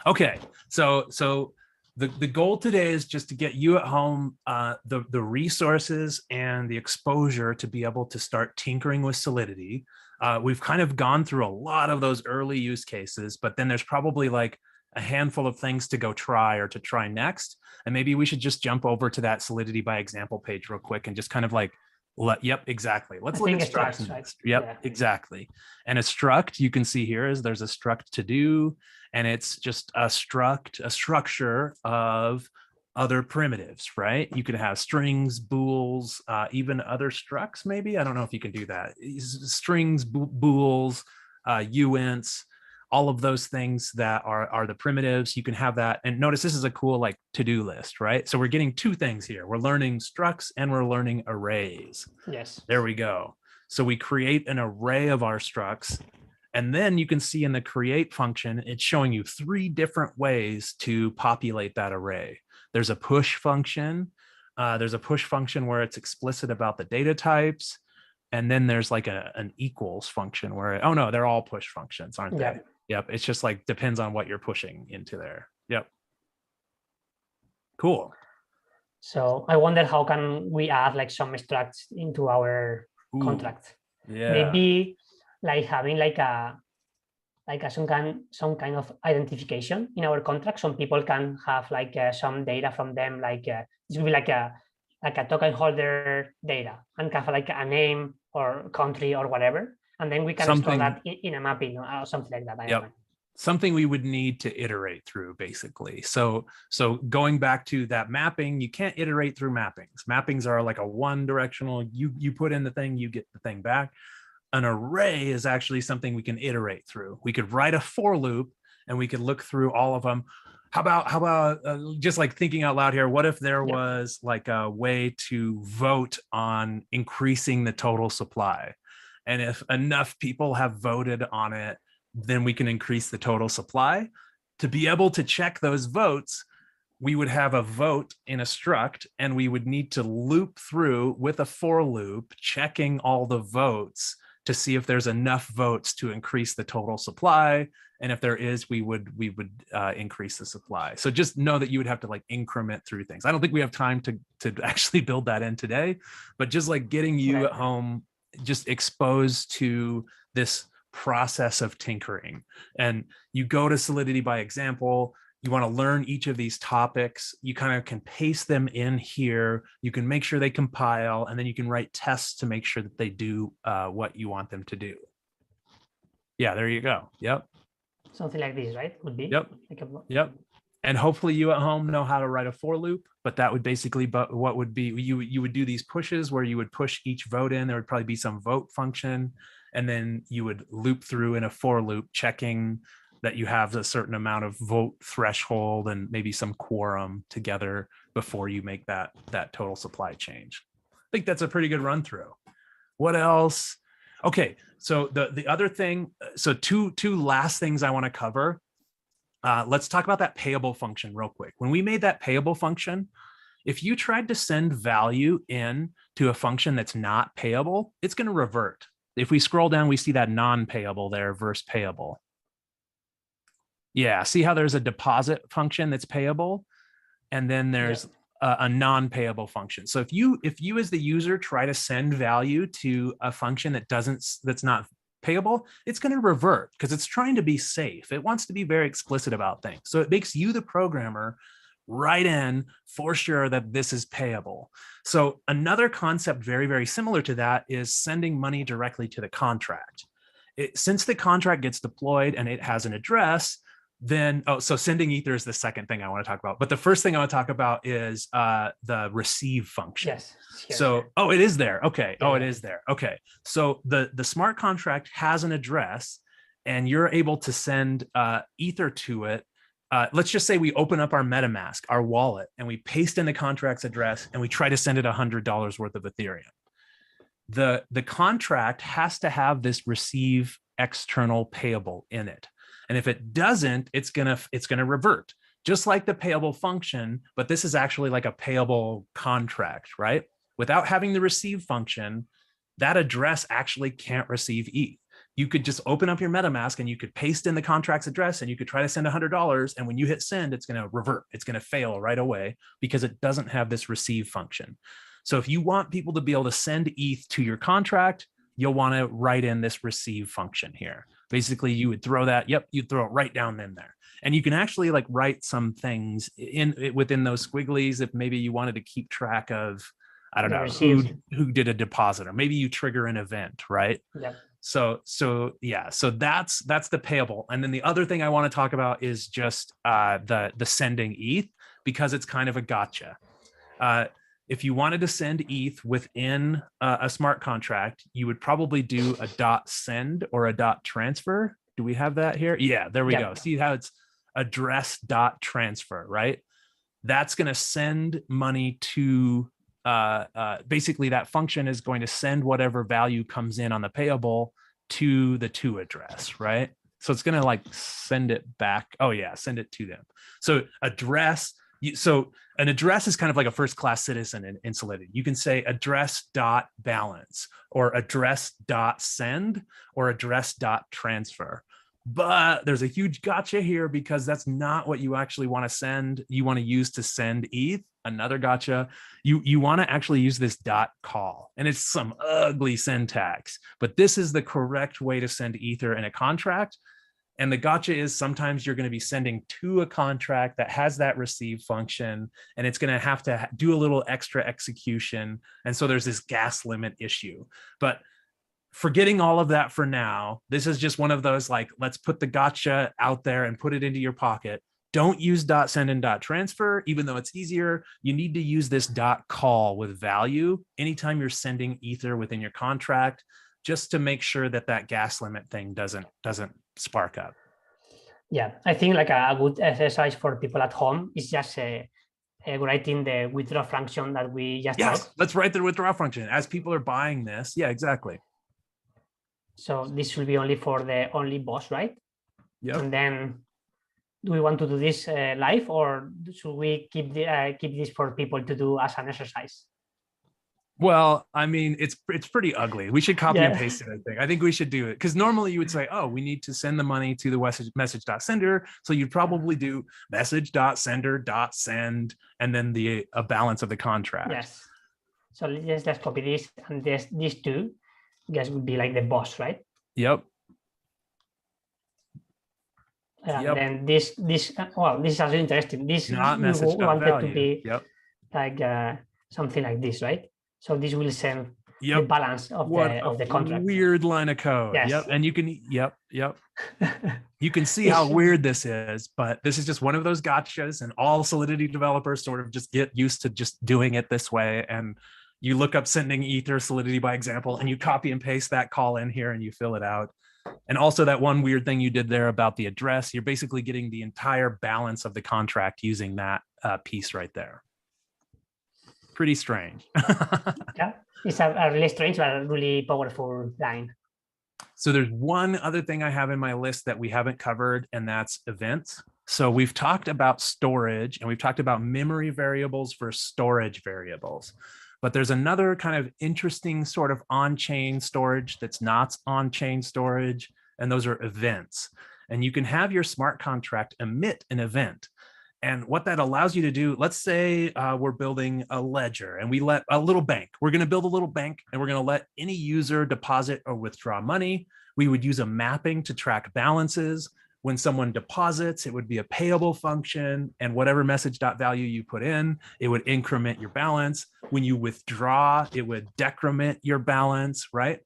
Okay. So the goal today is just to get you at home the resources and the exposure to be able to start tinkering with Solidity. We've kind of gone through a lot of those early use cases, but then there's probably like a handful of things to go try or to try next. And maybe we should just jump over to that Solidity by example page real quick and just kind of like, yep, exactly. Let's look at structs. Right? Yep, yeah. Exactly. And a struct you can see here is there's a struct to do, and it's just a structure of other primitives, right? You can have strings, bools, even other structs, maybe. I don't know if you can do that. Strings, bools, uints, all of those things that are the primitives. You can have that. And notice this is a cool like to-do list, right? So we're getting two things here. We're learning structs and we're learning arrays. Yes. There we go. So we create an array of our structs. And then you can see in the create function, it's showing you 3 different ways to populate that array. There's a push function. There's a push function where it's explicit about the data types. And then there's like an equals function where, oh no, they're all push functions, aren't they? Yep. It's just like depends on what you're pushing into there. Yep. Cool. So I wonder how can we add like some structs into our contract? Yeah. Maybe like having like some kind of identification in our contract. Some people can have like some data from them, like this will be like a token holder data and have like a name or country or whatever. And then we can store that in a mapping or something like that. Yep. Something we would need to iterate through, basically. So going back to that mapping, you can't iterate through mappings. Mappings are like a one directional, you put in the thing, you get the thing back. An array is actually something we can iterate through. We could write a for loop and we could look through all of them. How about just like thinking out loud here, what if there was like a way to vote on increasing the total supply? And if enough people have voted on it, then we can increase the total supply. To be able to check those votes, we would have a vote in a struct, and we would need to loop through with a for loop, checking all the votes to see if there's enough votes to increase the total supply. And if there is, we would increase the supply. So just know that you would have to like increment through things. I don't think we have time to actually build that in today, but just like getting you at home, just exposed to this process of tinkering. And you go to Solidity by example, you want to learn each of these topics, you kind of can paste them in here, you can make sure they compile, and then you can write tests to make sure that they do what you want them to do. Yeah, there you go. Yep. Something like this, right? Would be. Yep. Yep. And hopefully you at home know how to write a for loop, but that would basically, but what would be, you would do these pushes where you would push each vote in, there would probably be some vote function, and then you would loop through in a for loop, checking that you have a certain amount of vote threshold and maybe some quorum together before you make that total supply change. I think that's a pretty good run through. What else? Okay, so the other thing, so two last things I want to cover. Let's talk about that payable function real quick. When we made that payable function, if you tried to send value in to a function that's not payable, it's going to revert. If we scroll down, we see that non-payable there versus payable. Yeah, see how there's a deposit function that's payable, and then there's a non-payable function. So if you as the user try to send value to a function that's not payable, it's going to revert because it's trying to be safe. It wants to be very explicit about things. So it makes you, the programmer, write in for sure that this is payable. So another concept very, very similar to that is sending money directly to the contract. Since the contract gets deployed and it has an address, then, so sending ether is the second thing I want to talk about. But the first thing I want to talk about is the receive function. Yes. So, it is there. Okay. Yeah. It is there. Okay. So the smart contract has an address and you're able to send ether to it. Let's just say we open up our MetaMask, our wallet, and we paste in the contract's address and we try to send it $100 worth of Ethereum. The contract has to have this receive external payable in it. And if it doesn't, it's gonna revert, just like the payable function, but this is actually like a payable contract, right? Without having the receive function, that address actually can't receive ETH. You could just open up your MetaMask and you could paste in the contract's address and you could try to send $100. And when you hit send, it's gonna revert. It's gonna fail right away because it doesn't have this receive function. So if you want people to be able to send ETH to your contract, you'll want to write in this receive function here. Basically, you would throw that, you'd throw it right down in there. And you can actually like write some things within those squigglies if maybe you wanted to keep track of, I don't know, who did a deposit, or maybe you trigger an event, right? Yeah. So that's the payable. And then the other thing I want to talk about is just the sending ETH, because it's kind of a gotcha. If you wanted to send ETH within a smart contract, you would probably do a .send or a .transfer. Do we have that here? Yeah, there we go. See how it's address .transfer, right? That's going to send money to, basically that function is going to send whatever value comes in on the payable to the to address, right? So it's going to like send it back. Oh yeah, send it to them. So address. So an address is kind of like a first-class citizen in Solidity. You can say address.balance or address.send or address.transfer. But there's a huge gotcha here because that's not what you actually want to send. You want to use to send ETH. Another gotcha. You want to actually use this .call. And it's some ugly syntax, but this is the correct way to send ether in a contract. And the gotcha is sometimes you're going to be sending to a contract that has that receive function, and it's going to have to do a little extra execution. And so there's this gas limit issue. But forgetting all of that for now, this is just one of those, like, let's put the gotcha out there and put it into your pocket. Don't use .send and .transfer, even though it's easier. You need to use this .call with value anytime you're sending ether within your contract, just to make sure that that gas limit thing doesn't spark up. Yeah, I think like a good exercise for people at home is just writing the withdraw function that we just talked. Let's write the withdraw function as people are buying this. Yeah, exactly. So this will be only for the only boss, right? Yeah. And then do we want to do this live, or should we keep this for people to do as an exercise? Well, I mean, it's pretty ugly. We should copy and paste it, I think. I think we should do it, because normally you would say, oh, we need to send the money to the message.sender. So you'd probably do message.sender.send and then a balance of the contract. Yes. So let's just copy this, and these two, I guess, would be like the boss, right? Yep. And then this is also interesting. This not message wanted to be like something like this, right? So this will send the balance of the contract. Weird line of code. Yes. Yep. And you can, you can see how weird this is, but this is just one of those gotchas, and all Solidity developers sort of just get used to just doing it this way. And you look up sending ether Solidity by example, and you copy and paste that call in here and you fill it out. And also that one weird thing you did there about the address, you're basically getting the entire balance of the contract using that piece right there. Pretty strange. Yeah, it's a really strange but really powerful line. So there's one other thing I have in my list that we haven't covered, and that's events. So we've talked about storage, and we've talked about memory variables for storage variables. But there's another kind of interesting sort of on-chain storage that's not on-chain storage, and those are events. And you can have your smart contract emit an event. And what that allows you to do, let's say we're building a ledger and we let a little bank, we're going to build a little bank and we're going to let any user deposit or withdraw money. We would use a mapping to track balances. When someone deposits, it would be a payable function, and whatever message.value you put in, it would increment your balance. When you withdraw, it would decrement your balance, right?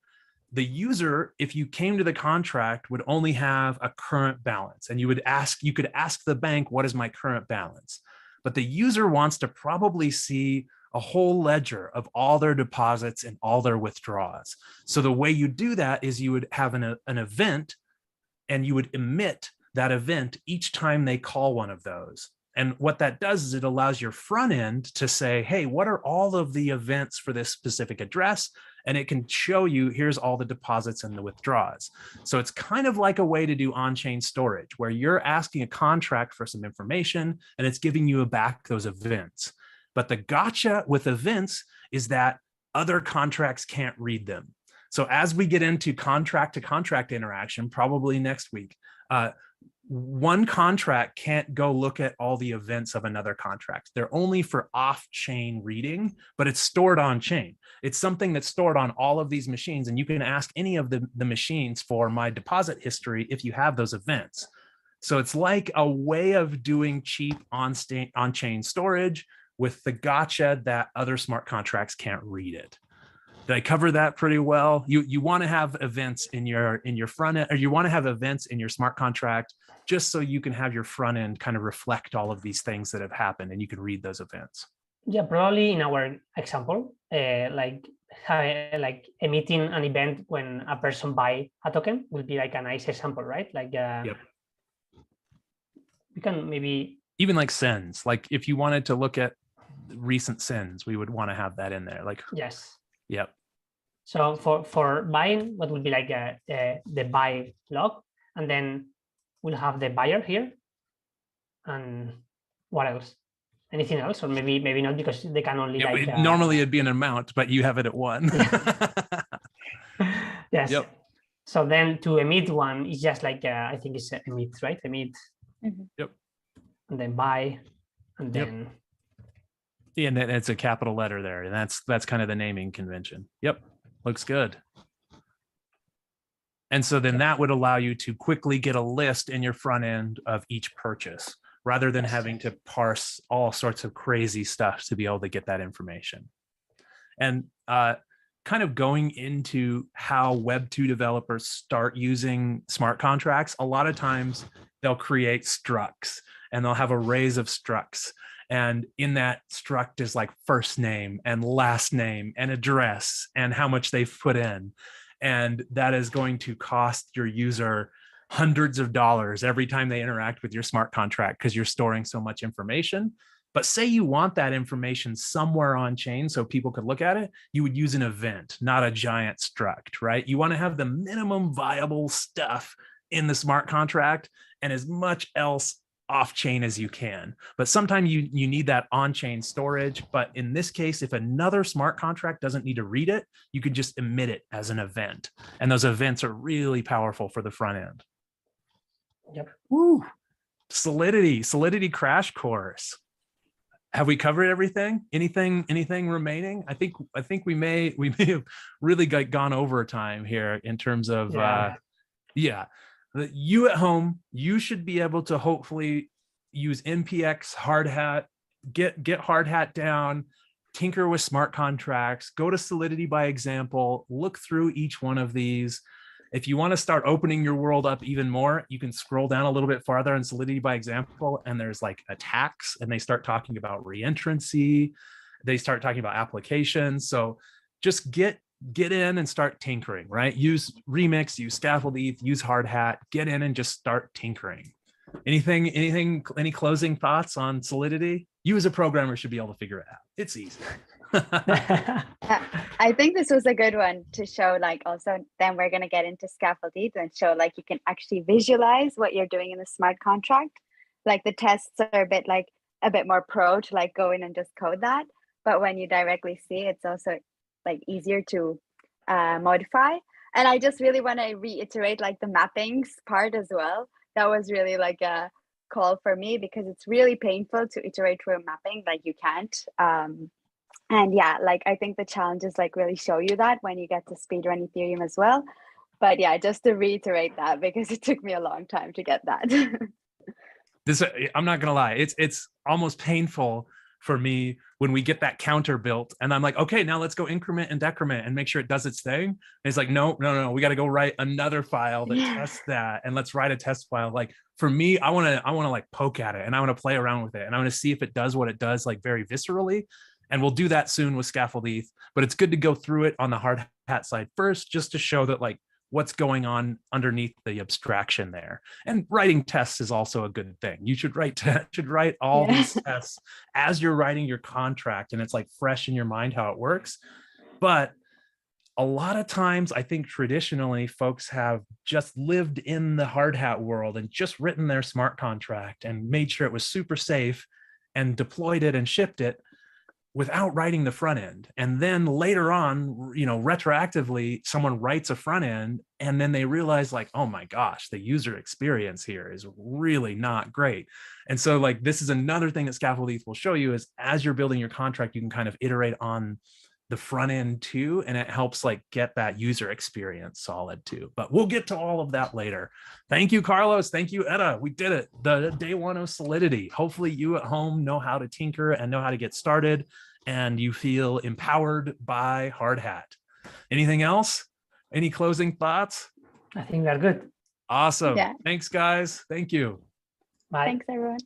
The user, if you came to the contract, would only have a current balance, and you could ask the bank, what is my current balance? But the user wants to probably see a whole ledger of all their deposits and all their withdrawals. So the way you do that is you would have an event, and you would emit that event each time they call one of those. And what that does is it allows your front end to say, hey, what are all of the events for this specific address? And it can show you, here's all the deposits and the withdrawals. So it's kind of like a way to do on-chain storage, where you're asking a contract for some information and it's giving you back those events. But the gotcha with events is that other contracts can't read them. So as we get into contract to contract interaction, probably next week, one contract can't go look at all the events of another contract. They're only for off-chain reading, but it's stored on-chain. It's something that's stored on all of these machines, and you can ask any of the machines for my deposit history if you have those events. So it's like a way of doing cheap on-chain storage with the gotcha that other smart contracts can't read it. Did I cover that pretty well? You want to have events in your front end, or you want to have events in your smart contract, just so you can have your front end kind of reflect all of these things that have happened, and you can read those events. Yeah, probably in our example, like emitting an event when a person buy a token will be like a nice example, right? Like, yep. We can maybe even like sends. Like if you wanted to look at recent sends, we would want to have that in there. Like yes. Yep. So for buying, what would be like the buy log, and then we'll have the buyer here, and what else? Anything else, or maybe not, because they can only normally it'd be an amount, but you have it at 1. Yes. Yep. So then to emit one is just like I think it's emit, right? Emit. Mm-hmm. Yep. And then buy, and then. Yep. Yeah, and it's a capital letter there, and that's kind of the naming convention. Yep, looks good. And so then that would allow you to quickly get a list in your front end of each purchase, rather than having to parse all sorts of crazy stuff to be able to get that information. And kind of going into how Web2 developers start using smart contracts, a lot of times they'll create structs, and they'll have arrays of structs. And in that struct is like first name and last name and address and how much they've put in. And that is going to cost your user hundreds of dollars every time they interact with your smart contract, because you're storing so much information. But say you want that information somewhere on chain so people could look at it, you would use an event, not a giant struct, right? You want to have the minimum viable stuff in the smart contract and as much else off-chain as you can. But sometimes you need that on-chain storage. But in this case, if another smart contract doesn't need to read it, you can just emit it as an event. And those events are really powerful for the front end. Yep. Woo. Solidity crash course. Have we covered everything? Anything remaining? I think we may have really gone over time here in terms of yeah. You at home, you should be able to hopefully use NPX Hardhat, get Hardhat down, tinker with smart contracts, go to Solidity by example, look through each one of these. If you want to start opening your world up even more, you can scroll down a little bit farther in Solidity by example, and there's like attacks, and they start talking about reentrancy. They start talking about applications. So just get in and start tinkering, right? Use Remix, use Scaffold-Eth, use Hardhat, get in and just start tinkering. Any closing thoughts on Solidity? You as a programmer should be able to figure it out. It's easy. I think this was a good one to show, like, also then we're going to get into Scaffold-Eth and show like you can actually visualize what you're doing in the smart contract. Like the tests are a bit more pro to like go in and just code that. But when you directly see, it's also like easier to modify. And I just really want to reiterate like the mappings part as well. That was really like a call for me because it's really painful to iterate through mapping. Like you can't. And yeah, like I think the challenges like really show you that when you get to speedrun Ethereum as well. But yeah, just to reiterate that because it took me a long time to get that. I'm not gonna lie, it's almost painful for me when we get that counter built and I'm like, okay, now let's go increment and decrement and make sure it does its thing. And it's like, no, we got to go write another file that tests that, and let's write a test file. Like for me, I want to like poke at it and I want to play around with it and I want to see if it does what it does, like very viscerally. And we'll do that soon with Scaffold-Eth, but it's good to go through it on the Hardhat side first, just to show that like what's going on underneath the abstraction there. And writing tests is also a good thing. You should write all these tests as you're writing your contract, and it's like fresh in your mind how it works. But a lot of times, I think traditionally folks have just lived in the Hardhat world and just written their smart contract and made sure it was super safe and deployed it and shipped it without writing the front end. And then later on, you know, retroactively, someone writes a front end and then they realize like, oh my gosh, the user experience here is really not great. And so like, this is another thing that Scaffold-Eth will show you is as you're building your contract, you can kind of iterate on the front end too. And it helps like get that user experience solid too. But we'll get to all of that later. Thank you, Carlos. Thank you, Etta. We did it. The day one of Solidity. Hopefully you at home know how to tinker and know how to get started and you feel empowered by Hardhat. Anything else? Any closing thoughts? I think we're good. Awesome. Yeah. Thanks, guys. Thank you. Bye. Thanks, everyone.